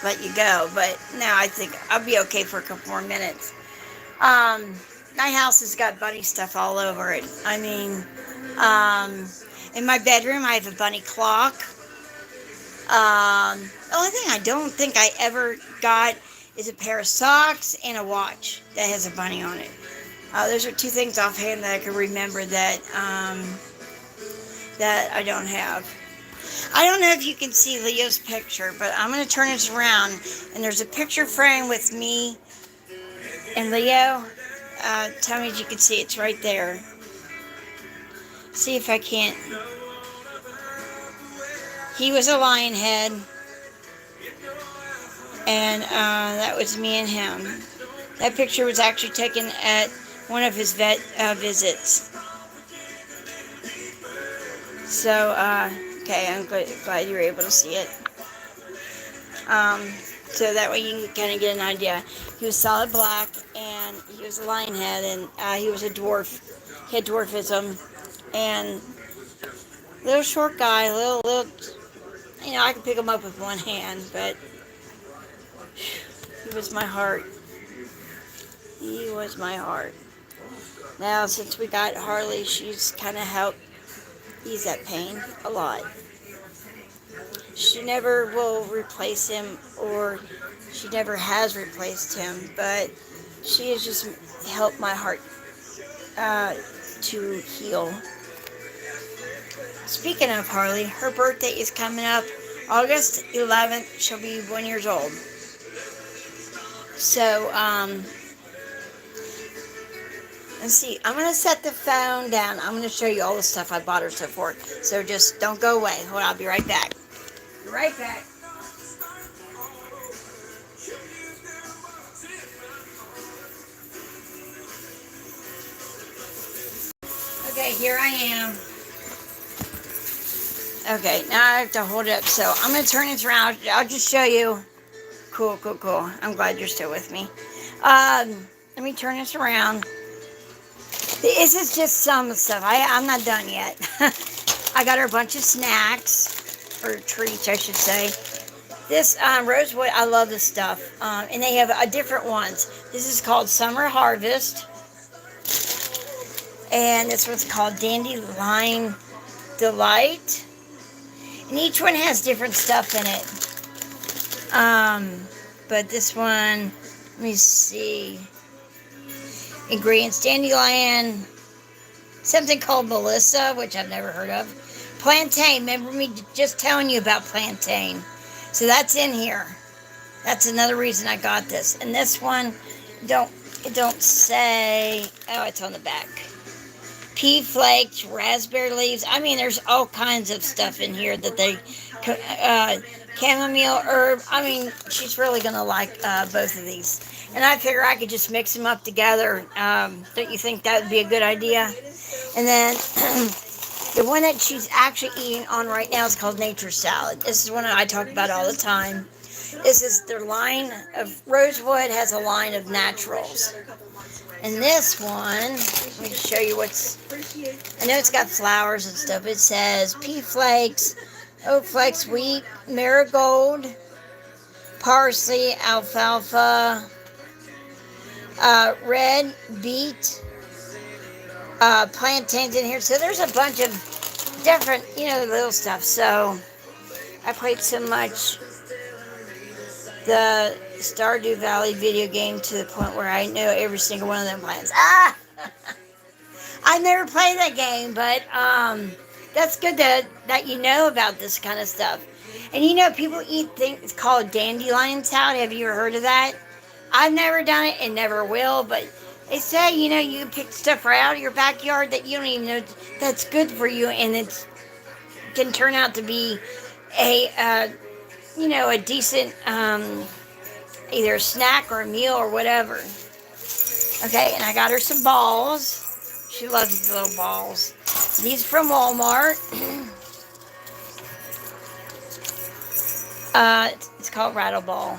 let you go. But no, I think I'll be okay for a couple more minutes. My house has got bunny stuff all over it. I mean, in my bedroom I have a bunny clock. The only thing I don't think I ever got is a pair of socks and a watch that has a bunny on it. Those are two things offhand that I can remember that that I don't have. I don't know if you can see Leo's picture, but I'm going to turn this around, and there's a picture frame with me and Leo. Tell me if you can see. It's right there. See if I can't. He was a lion head, and that was me and him. That picture was actually taken at one of his vet visits. So, okay, I'm glad you were able to see it. So that way you can kind of get an idea. He was solid black, and he was a lion head, and he was a dwarf. He had dwarfism, and little short guy, little, I could pick him up with one hand, but he was my heart. He was my heart. Now, since we got Harley, she's kind of helped ease that pain a lot. She never will replace him, or she never has replaced him, but she has just helped my heart to heal. Speaking of Harley, her birthday is coming up August 11th. She'll be 1 year old. So, let's see. I'm going to set the phone down. I'm going to show you all the stuff I bought her so forth. So just don't go away. Hold on, I'll be right back. Be right back. Okay, here I am. Okay, now I have to hold it up. So I'm going to turn this around. I'll just show you. Cool. I'm glad you're still with me. Let me turn this around. This is just some stuff. I'm not done yet. I got her a bunch of snacks, or treats, I should say. This Rosewood, I love this stuff. And they have different ones. This is called Summer Harvest. And this one's called Dandelion Delight. And each one has different stuff in it. But this one, let me see. Ingredients: dandelion, something called Melissa, which I've never heard of. Plantain, remember me just telling you about plantain. So that's in here. That's another reason I got this. And this one, it don't say, oh, it's on the back. Pea flakes, raspberry leaves. I mean, there's all kinds of stuff in here that they, chamomile herb. I mean, she's really going to like both of these. And I figure I could just mix them up together. Don't you think that would be a good idea? And then the one that she's actually eating on right now is called Nature Salad. This is one I talk about all the time. This is their line of Rosewood has a line of naturals. And this one, let me show you what's. I know it's got flowers and stuff. It says pea flakes, oat flakes, wheat, marigold, parsley, alfalfa, red beet, plantains in here. So there's a bunch of different, little stuff. So I played so much the Stardew Valley video game to the point where I know every single one of them plans. I've never played that game, but that's good that you know about this kind of stuff. And people eat things called dandelion salad. Have you ever heard of that? I've never done it and never will, but they say, you pick stuff right out of your backyard that you don't even know that's good for you, and it can turn out to be a decent either a snack or a meal or whatever. Okay, and I got her some balls. She loves these little balls. These from Walmart. It's called Rattle Ball.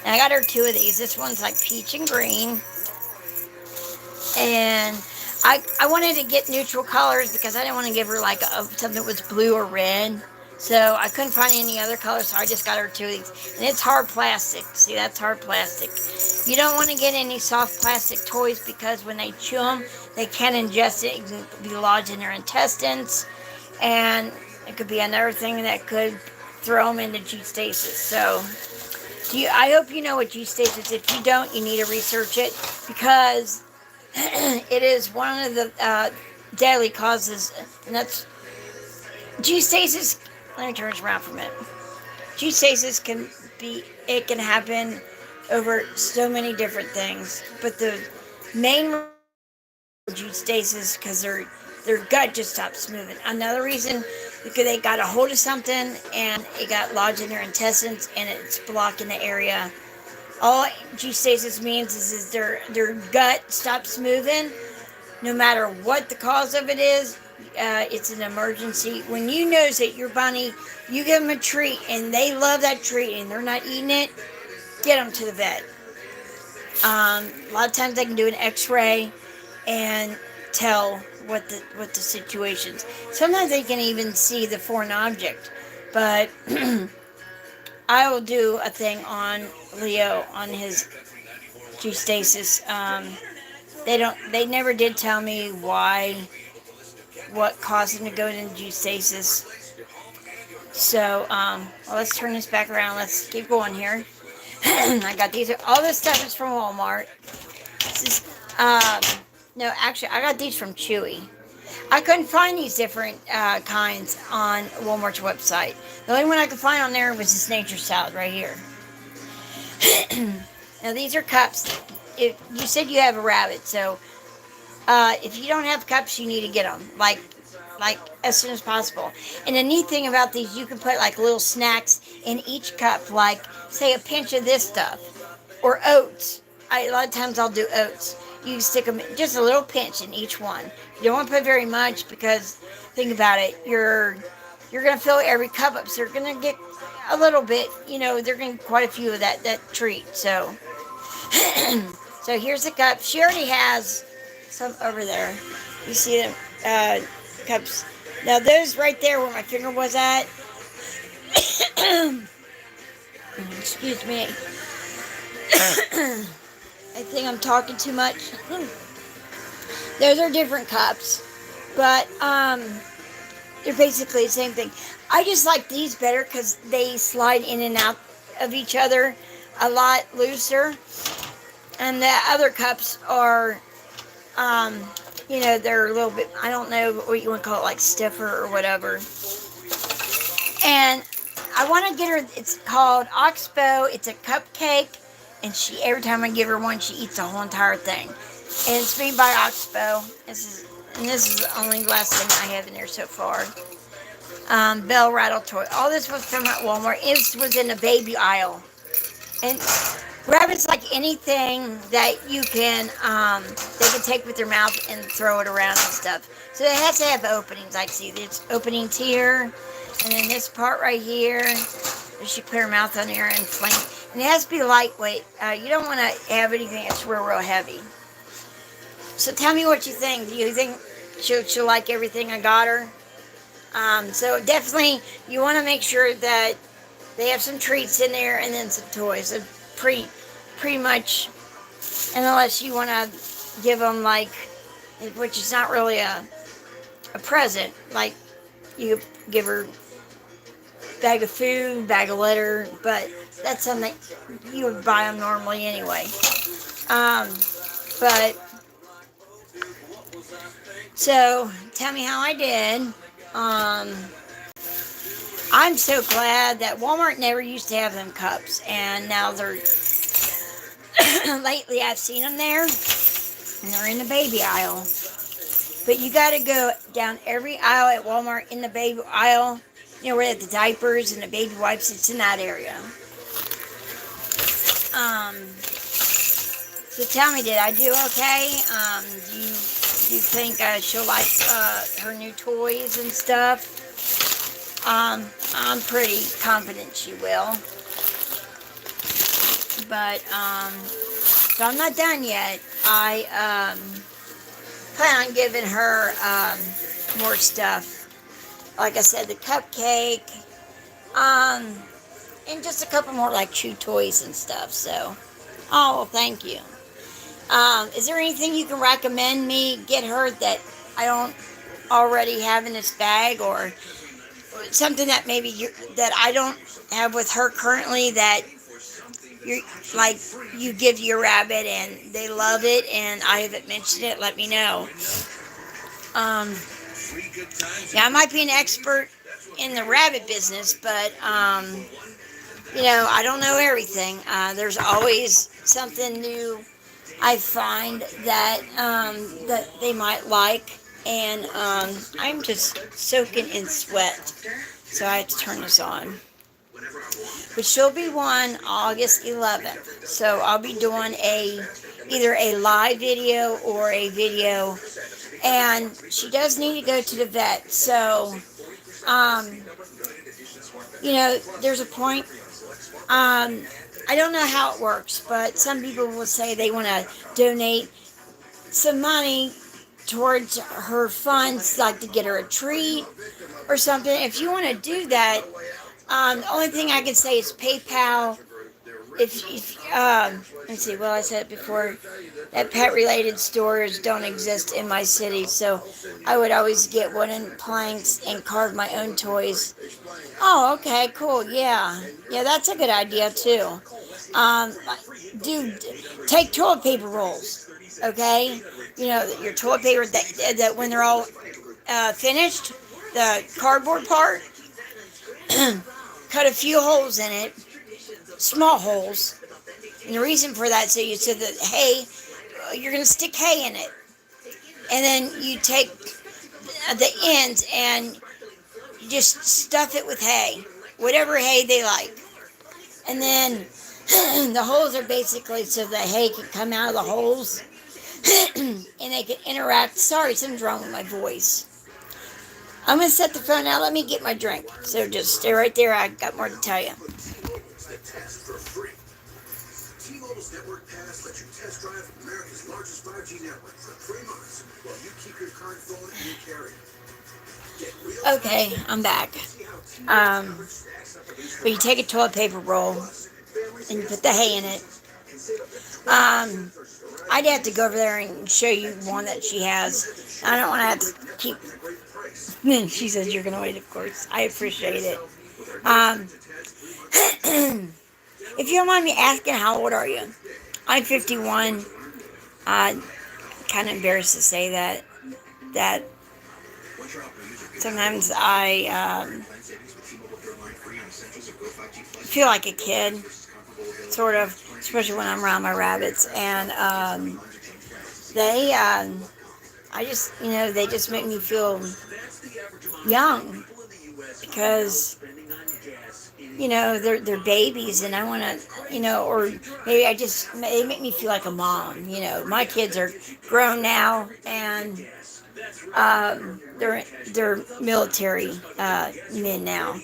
And I got her 2 of these. This one's like peach and green. And I wanted to get neutral colors because I didn't want to give her like something that was blue or red. So I couldn't find any other colors, so I just got her 2 of these. And it's hard plastic. See, that's hard plastic. You don't want to get any soft plastic toys because when they chew them, they can ingest it. It can be lodged in their intestines. And it could be another thing that could throw them into G-stasis. So I hope you know what G-stasis is. If you don't, you need to research it because it is one of the deadly causes. And that's G-stasis. Let me turn this around for a minute. G-stasis can happen over so many different things, but the main G-stasis because their gut just stops moving. Another reason because they got a hold of something and it got lodged in their intestines and it's blocking the area. All G-stasis means is their gut stops moving, no matter what the cause of it is. It's an emergency. When you notice that your bunny, you give them a treat and they love that treat and they're not eating it, get them to the vet. A lot of times they can do an x-ray and tell what the situation's. Sometimes they can even see the foreign object. But I will do a thing on Leo on his G-stasis. They never did tell me what caused him to go into G-stasis. So, let's turn this back around. Let's keep going here. I got these. All this stuff is from Walmart. This is, no, actually, I got these from Chewy. I couldn't find these different kinds on Walmart's website. The only one I could find on there was this nature salad right here. Now, these are cups. You said you have a rabbit, so if you don't have cups, you need to get them, like as soon as possible. And the neat thing about these, you can put like little snacks in each cup, like say a pinch of this stuff, or oats. A lot of times I'll do oats. You can stick them just a little pinch in each one. You don't want to put very much because think about it, you're gonna fill every cup up, so you're gonna get a little bit. They're gonna get quite a few of that treat. So, so here's the cup. She already has some over there. You see them cups. Now those right there where my finger was at. Excuse me. I think I'm talking too much. Those are different cups, but they're basically the same thing. I just like these better because they slide in and out of each other a lot looser, and the other cups are they're a little bit, I don't know what you want to call it, like stiffer or whatever. And I want to get her, it's called Oxbow. It's a cupcake. And every time I give her one, she eats the whole entire thing. And it's made by Oxbow. This is the only last thing I have in there so far. Bell Rattle Toy. All this was from at Walmart. It was in the baby aisle. And rabbits like anything that you can, they can take with their mouth and throw it around and stuff. So it has to have openings. Like, see, there's openings here, and then this part right here. She put her mouth on there and flame. And it has to be lightweight. You don't want to have anything that's real heavy. So tell me what you think. Do you think she'll like everything I got her? So definitely, you want to make sure that they have some treats in there and then some toys. So pretty much, and unless you want to give them like, which is not really a present, like you give her bag of food, bag of litter, but that's something you would buy them normally anyway. But so tell me how I did. I'm so glad that Walmart never used to have them cups, and now they're lately I've seen them there, and they're in the baby aisle. But you got to go down every aisle at Walmart in the baby aisle. You know, where they have the diapers and the baby wipes. It's in that area. So tell me, did I do okay? Do you think she'll like her new toys and stuff? I'm pretty confident she will. But so I'm not done yet. I plan on giving her more stuff. Like I said, the cupcake, and just a couple more like chew toys and stuff. So, oh, well, thank you. Is there anything you can recommend me get her that I don't already have in this bag, or something that maybe that I don't have with her currently that you give your rabbit and they love it and I haven't mentioned it? Let me know. Yeah, I might be an expert in the rabbit business, but I don't know everything. There's always something new I find that that they might like, and I'm just soaking in sweat, so I have to turn this on. But she'll be one August 11th, so I'll be doing either a live video or a video. And she does need to go to the vet. So, there's a point. I don't know how it works, but some people will say they want to donate some money towards her funds, like to get her a treat or something. If you want to do that, the only thing I can say is PayPal. If let's see, well, I said it before, that pet-related stores don't exist in my city, so I would always get wooden planks and carve my own toys. Oh, okay, cool, yeah, that's a good idea too. Take toilet paper rolls, okay? Your toilet paper that when they're all finished, the cardboard part, cut a few holes in it. Small holes, and the reason for that, so that hay, you're going to stick hay in it, and then you take the ends and you just stuff it with hay, whatever hay they like, and then the holes are basically so the hay can come out of the holes and they can interact. Sorry, something's wrong with my voice. I'm going to set the phone out. Let me get my drink, so just stay right there. I got more to tell you. Test for free. T-Mobile's Network Pass lets you test drive America's largest 5G network for 3 months while you keep your current phone in your carrier. Okay, I'm back. But you take a toilet paper roll and you put the hay in it. I'd have to go over there and show you one that she has. I don't want to have to keep. She says you're going to wait, of course. I appreciate it. If you don't mind me asking, how old are you? I'm 51. Kind of embarrassed to say that sometimes I feel like a kid, sort of, especially when I'm around my rabbits. And they just make me feel young because they're babies, and I want to, or maybe they make me feel like a mom. My kids are grown now, and they're military men now,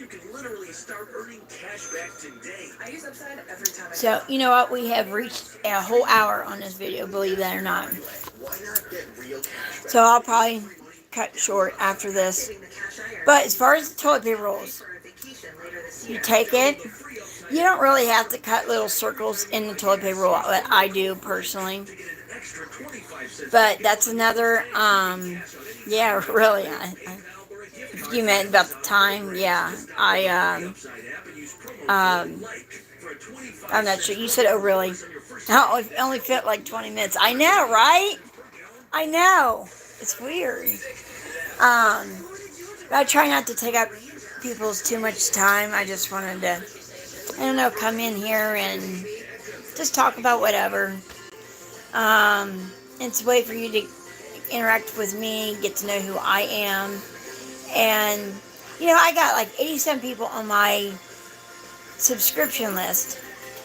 You can literally start earning cash back today. I use Upside every time. So, you know what? We have reached a whole hour on this video, believe that or not. Why not get real cash back? So I'll probably cut short after this. But as far as the toilet paper rolls, you take it. You don't really have to cut little circles in the toilet paper roll, what I do personally. But that's another, yeah, really. If you meant about the time, yeah. I'm not sure. You said, oh, really? No, it only fit like 20 minutes. I know, right? I know. It's weird. But I try not to take up people's too much time. I just wanted to, I don't know, come in here and just talk about whatever. It's a way for you to interact with me, get to know who I am. And, you know, I got like 87 people on my subscription list,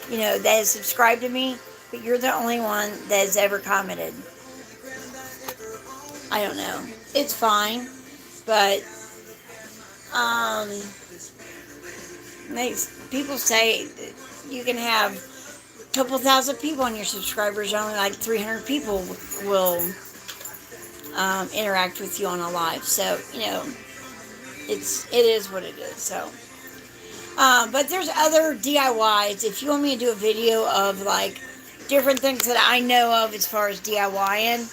you know, that has subscribed to me, but you're the only one that has ever commented. I don't know. It's fine, but, people say you can have a couple thousand people on your subscribers, only like 300 people will interact with you on a live. So, you know, it is what it is. So, but there's other DIYs. If you want me to do a video of like different things that I know of as far as DIYing,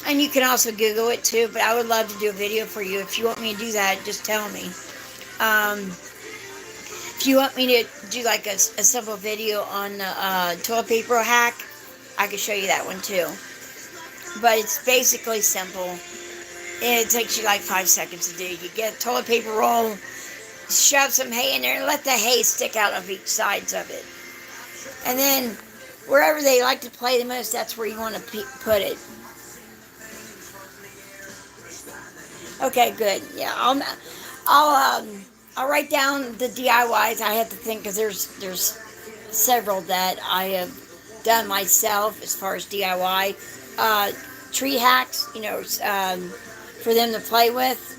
and you can also Google it too, but I would love to do a video for you. If you want me to do that, just tell me. If you want me to do like a simple video on toilet paper hack, I can show you that one too. But it's basically simple. It takes you like 5 seconds to do. You get a toilet paper roll, shove some hay in there, and let the hay stick out of each sides of it. And then wherever they like to play the most, that's where you want to put it. Okay, good. Yeah, I'll write down the DIYs. I have to think because there's several that I have done myself as far as DIY. Tree hacks, you know, for them to play with.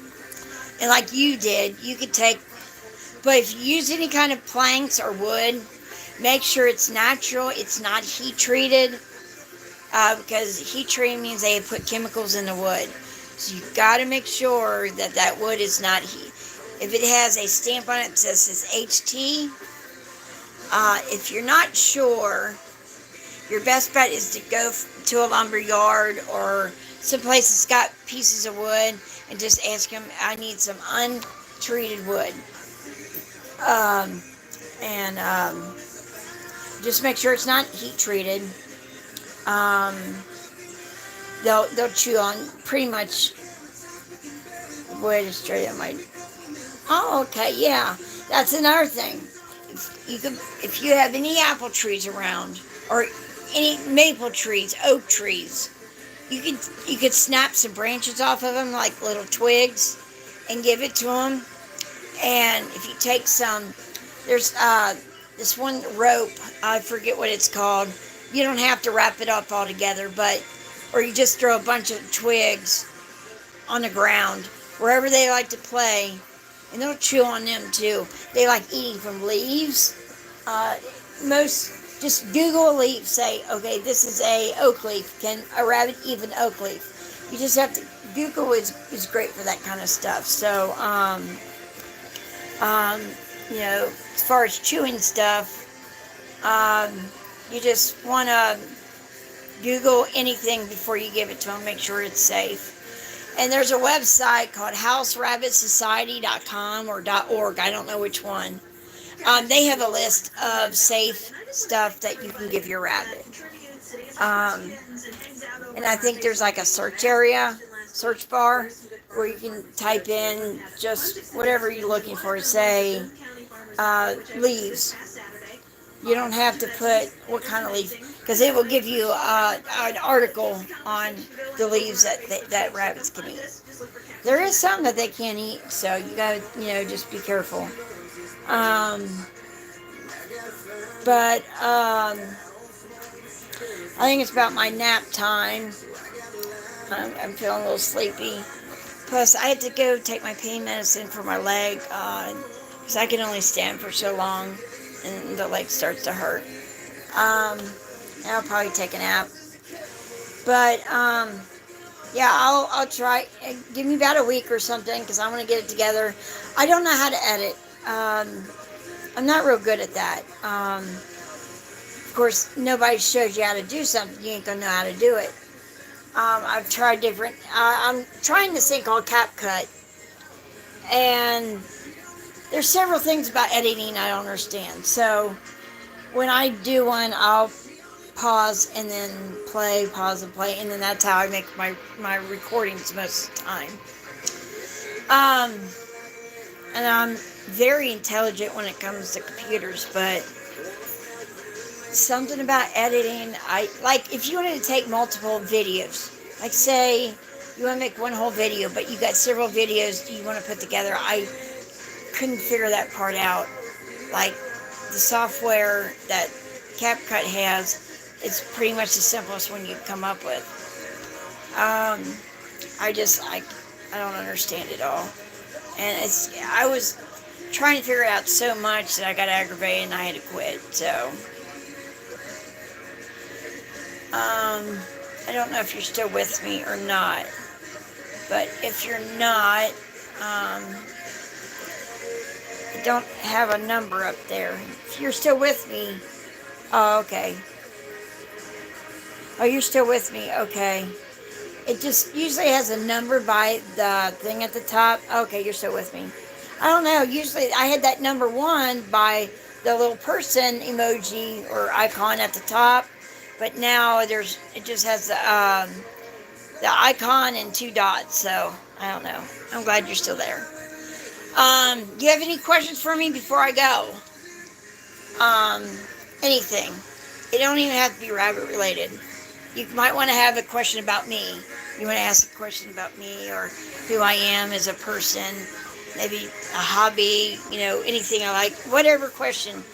And like you did, you could take, but if you use any kind of planks or wood, make sure it's natural, it's not heat treated, because heat treating means they put chemicals in the wood. So you've got to make sure that that wood is not heat. If it has a stamp on it that says HT, if you're not sure, your best bet is to go to a lumber yard or someplace that's got pieces of wood and just ask them, I need some untreated wood. Just make sure it's not heat treated. They'll chew on pretty much. Wait a straight on my. Oh, okay, yeah, that's another thing. If you have any apple trees around or any maple trees, oak trees, you could snap some branches off of them like little twigs and give it to them. And if you take some, there's this one rope, I forget what it's called. You don't have to wrap it up all together, or you just throw a bunch of twigs on the ground, wherever they like to play, and they'll chew on them too. They like eating from leaves. Just Google a leaf, say, okay, this is a oak leaf. Can a rabbit eat an oak leaf? You just have to, Google is great for that kind of stuff. So, you know, as far as chewing stuff, you just want to Google anything before you give it to them. Make sure it's safe. And there's a website called houserabbitsociety.com or .org. I don't know which one. They have a list of safe stuff that you can give your rabbit. And I think there's like a search bar, where you can type in just whatever you're looking for. Say, leaves. You don't have to put what kind of leaf, because it will give you an article on the leaves that rabbits can eat. There is some that they can't eat, so you gotta, just be careful. But I think it's about my nap time. I'm feeling a little sleepy. Plus, I had to go take my pain medicine for my leg. because I can only stand for so long, and the leg starts to hurt. And I'll probably take a nap. But yeah, I'll try. Give me about a week or something, because I want to get it together. I don't know how to edit. I'm not real good at that. Of course, nobody shows you how to do something. You ain't gonna know how to do it. I've tried different. I'm trying this thing called CapCut, and there's several things about editing I don't understand. So when I do one, I'll pause and then play, pause and play, and then that's how I make my recordings most of the time. And I'm very intelligent when it comes to computers, but something about editing, like if you wanted to take multiple videos, like say you want to make one whole video, but you got several videos you want to put together, I couldn't figure that part out. Like the software that CapCut has, it's pretty much the simplest one you can come up with. I don't understand it all, and I was trying to figure it out so much that I got aggravated and I had to quit. So I don't know if you're still with me or not, but if you're not, I don't have a number up there. If you're still with me, oh, okay. Oh, you're still with me, okay. It just usually has a number by the thing at the top. Okay, you're still with me. I don't know, usually I had that number 1 by the little person emoji or icon at the top. But now it just has the icon and 2 dots, so I don't know. I'm glad you're still there. Do you have any questions for me before I go? Anything. It don't even have to be rabbit related. You might want to have a question about me. You want to ask a question about me or who I am as a person, maybe a hobby, anything I like, whatever question.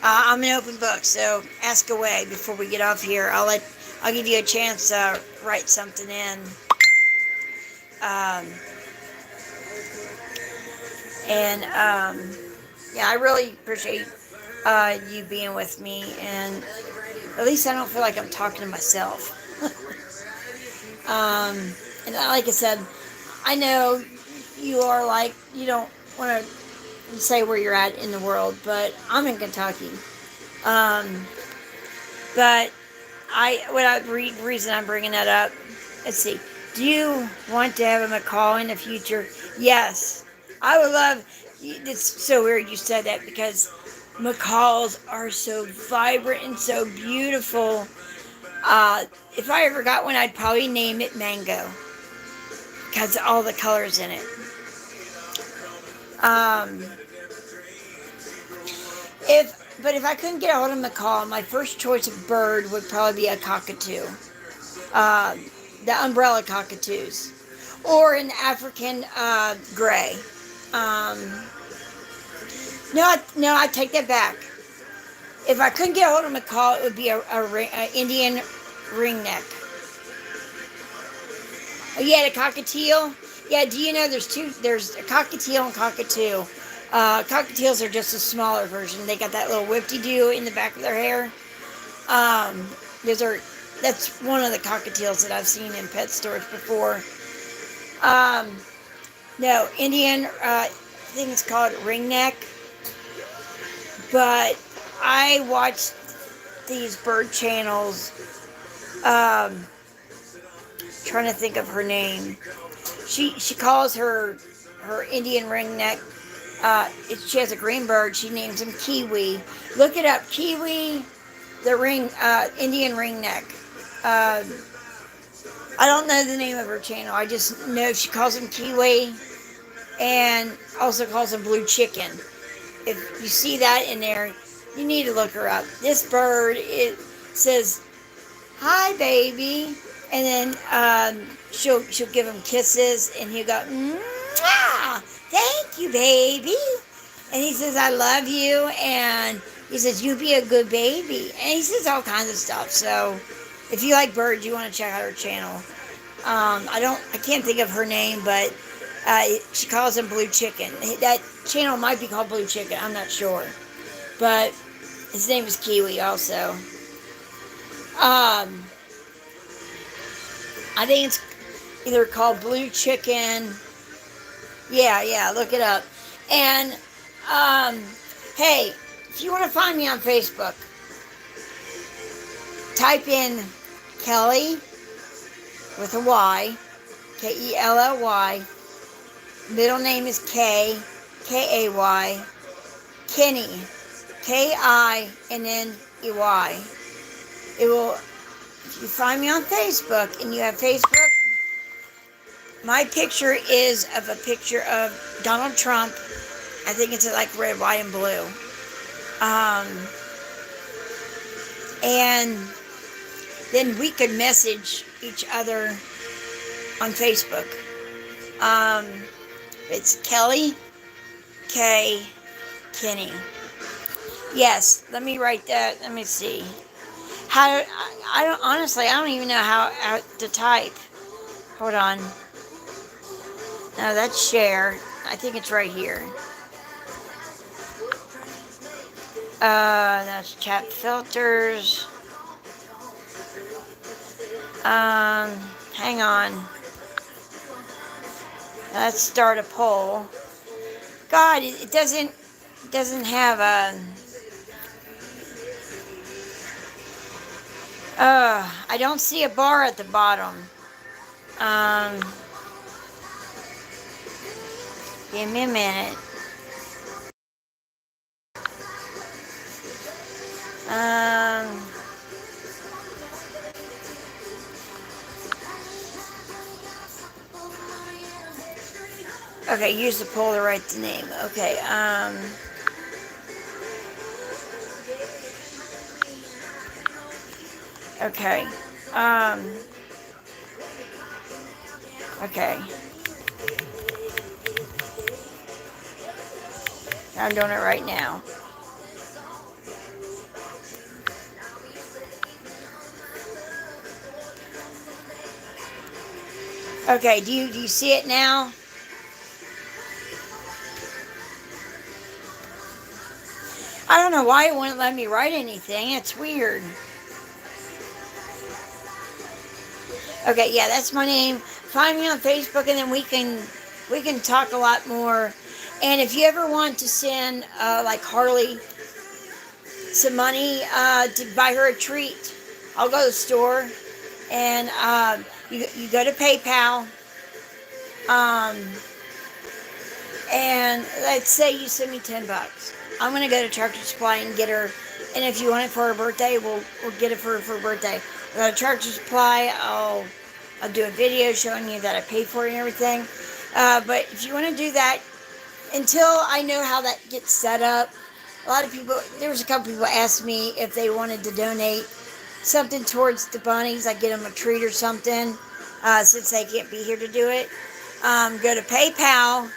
I'm an open book, so ask away before we get off here. I'll give you a chance to write something in. Yeah, I really appreciate you being with me, and at least I don't feel like I'm talking to myself. And like I said, I know you are like, you don't want to say where you're at in the world, but I'm in Kentucky. But reason I'm bringing that up, let's see, do you want to have a macaw in the future? Yes, I would love, it's so weird you said that, because macaws are so vibrant and so beautiful. If I ever got one, I'd probably name it Mango, because of all the colors in it. If I couldn't get a hold of a macaw, my first choice of bird would probably be a cockatoo. The umbrella cockatoos. Or an African gray. No, I take that back. If I couldn't get a hold of a macaw, it would be a Indian ringneck. Oh, yeah, the cockatiel. Yeah, do you know there's a cockatiel and cockatoo. Cockatiels are just a smaller version. They got that little whipty-doo in the back of their hair. That's one of the cockatiels that I've seen in pet stores before. No, Indian, thing's called ringneck. But I watched these bird channels, trying to think of her name. She calls her Indian ringneck, she has a green bird, she names him Kiwi. Look it up, Kiwi, the Indian ringneck. I don't know the name of her channel, I just know she calls him Kiwi, and also calls him Blue Chicken. If you see that in there, you need to look her up. This bird, it says, "Hi, baby," and then she'll give him kisses, and he'll go, "Mwah! Thank you, baby." And he says, "I love you," and he says, "You be a good baby," and he says all kinds of stuff. So, if you like birds, you want to check out her channel. I can't think of her name, but She calls him Blue Chicken. That channel might be called Blue Chicken. I'm not sure. But his name is Kiwi also. I think it's either called Blue Chicken. Yeah, look it up. And, hey, if you want to find me on Facebook, type in Kelly with a Y, Kelly, middle name is K, Kay, Kinney, Kinney. It will, if you find me on Facebook and you have Facebook, my picture is of a picture of Donald Trump. I think it's like red, white, and blue. And then we could message each other on Facebook. It's Kelly K. Kinney. Yes, let me write that. Let me see. I don't even know how to type. Hold on. No, that's share. I think it's right here. That's chat filters. Hang on. Let's start a poll. God, it doesn't have a. I don't see a bar at the bottom. Give me a minute. Okay, use the poll to write the name. Okay, okay, okay. I'm doing it right now. Okay, do you see it now? I don't know why it wouldn't let me write anything. It's weird. Okay, yeah, that's my name. Find me on Facebook, and then we can talk a lot more. And if you ever want to send like Harley some money to buy her a treat, I'll go to the store, and you go to PayPal. And let's say you send me $10. I'm gonna go to Tractor Supply and get her. And if you want it for her birthday, we'll get it for her birthday. We'll go to Tractor Supply. I'll do a video showing you that I paid for it and everything. But if you want to do that, until I know how that gets set up, a lot of people. There was a couple people asked me if they wanted to donate something towards the bunnies. I get them a treat or something, since they can't be here to do it. Go to PayPal.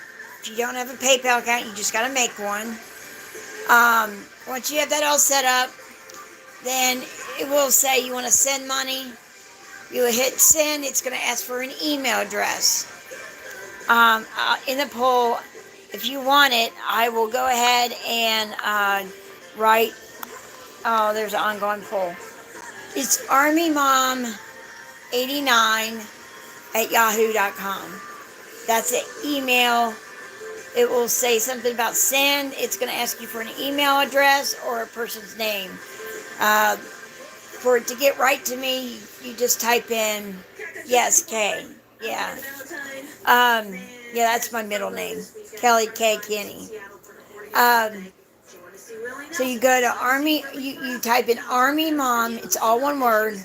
If you don't have a PayPal account, you just got to make one. Once you have that all set up, then it will say you want to send money. You will hit send. It's going to ask for an email address. In the poll, if you want it, I will go ahead and write. Oh, there's an ongoing poll. It's armymom89@yahoo.com. That's the email. It will say something about send. It's going to ask you for an email address or a person's name. For it to get right to me, you just type in yes, K. Yeah. Yeah, that's my middle name, Kelly K. Kinney. So you go to Army. You type in Army Mom. It's all one word.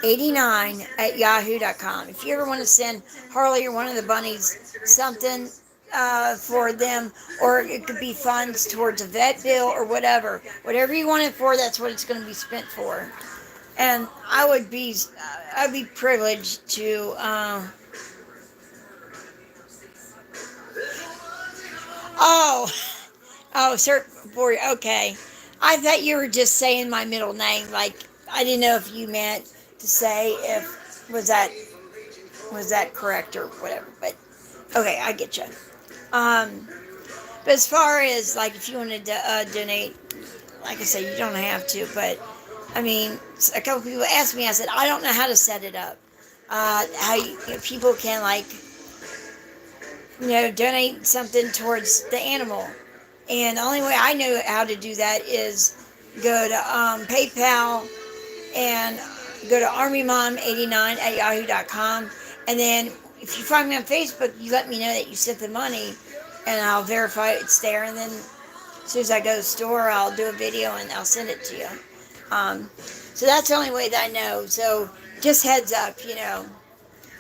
89@yahoo.com. If you ever want to send Harley or one of the bunnies something for them, or it could be funds towards a vet bill or whatever you want it for, that's what it's going to be spent for. And I'd be privileged to sir, okay. I thought you were just saying my middle name. Like, I didn't know if you meant to say if was that correct or whatever. But Okay, I get you. But as far as like if you want to donate, like I said, you don't have to. But I mean, a couple people asked me. I said I don't know how to set it up. People can like donate something towards the animal. And the only way I know how to do that is go to PayPal and go to ArmyMom89@yahoo.com. And then if you find me on Facebook, you let me know that you sent the money, and I'll verify it's there. And then as soon as I go to the store, I'll do a video and I'll send it to you. So that's the only way that I know. So just heads up,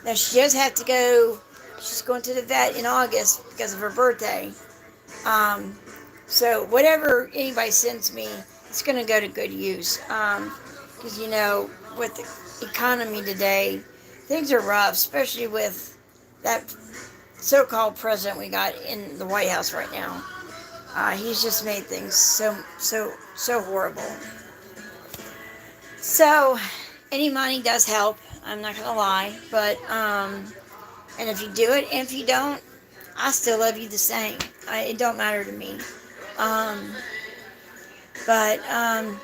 Now she does have to go. She's going to the vet in August because of her birthday. So whatever anybody sends me, it's going to go to good use. Because, with the economy today, things are rough, especially with that so-called president we got in the White House right now. He's just made things so horrible. So any money does help. I'm not going to lie. But, and if you do it, and if you don't, I still love you the same. It don't matter to me. But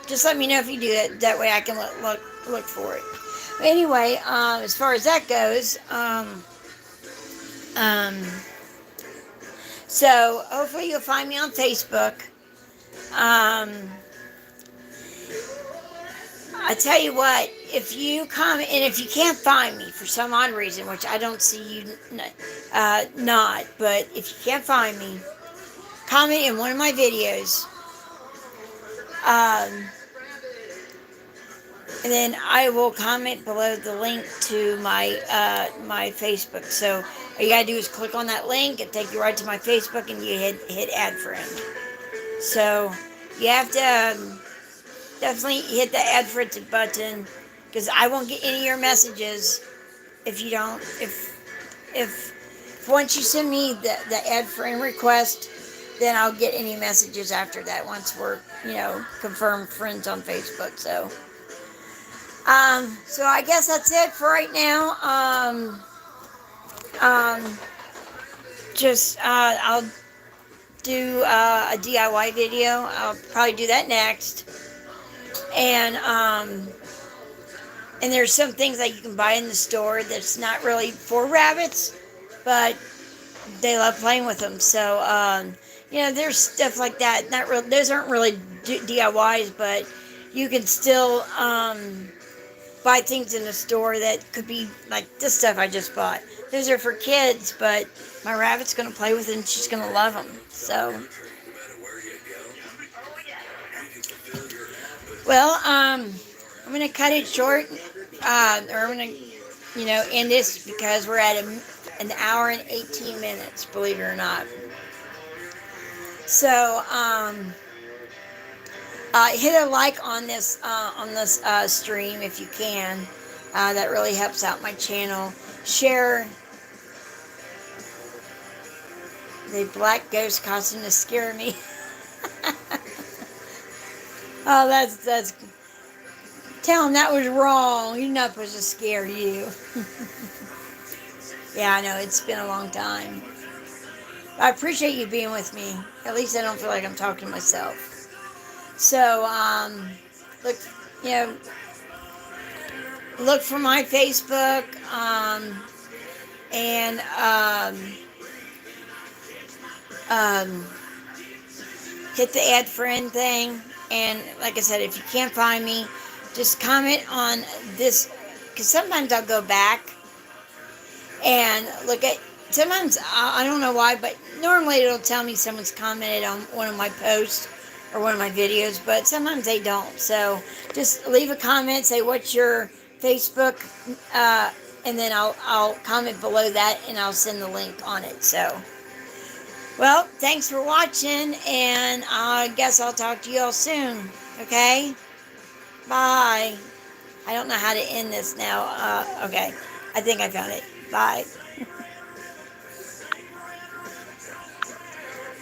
just let me know if you do it. That way I can look for it. But anyway, as far as that goes, so hopefully you'll find me on Facebook. I tell you what, if you come, and if you can't find me for some odd reason, which I don't see you not, but if you can't find me, comment in one of my videos. And then I will comment below the link to my my Facebook. So all you gotta do is click on that link and take you right to my Facebook, and you hit add friend. So you have to definitely hit the add friend button, because I won't get any of your messages if you don't. If once you send me the add friend request, then I'll get any messages after that once we're confirmed friends on Facebook. So so I guess that's it for right now. I'll do a DIY video. I'll probably do that next. And there's some things that you can buy in the store that's not really for rabbits, but they love playing with them. So there's stuff like that. Not real. Those aren't really DIYs, but you can still buy things in the store that could be like this stuff I just bought. Those are for kids, but my rabbit's gonna play with it and she's gonna love them. So, well, I'm gonna cut it short, or I'm gonna, end this because we're at an hour and 18 minutes, believe it or not. So, hit a like on this stream if you can. That really helps out my channel. Share the black ghost costume to scare me. Oh, that's. Tell him that was wrong. He's not supposed to scare you. Yeah, I know it's been a long time. I appreciate you being with me. At least I don't feel like I'm talking to myself. So, look for my Facebook, and hit the add friend thing. And like I said, if you can't find me, just comment on this, because sometimes I'll go back and look at. Sometimes I don't know why, but normally it'll tell me someone's commented on one of my posts or one of my videos, but sometimes they don't. So just leave a comment, say what's your Facebook, and then I'll comment below that and I'll send the link on it. So, well, thanks for watching, and I guess I'll talk to you all soon. Okay? Bye. I don't know how to end this now. Okay. I think I found it. Bye.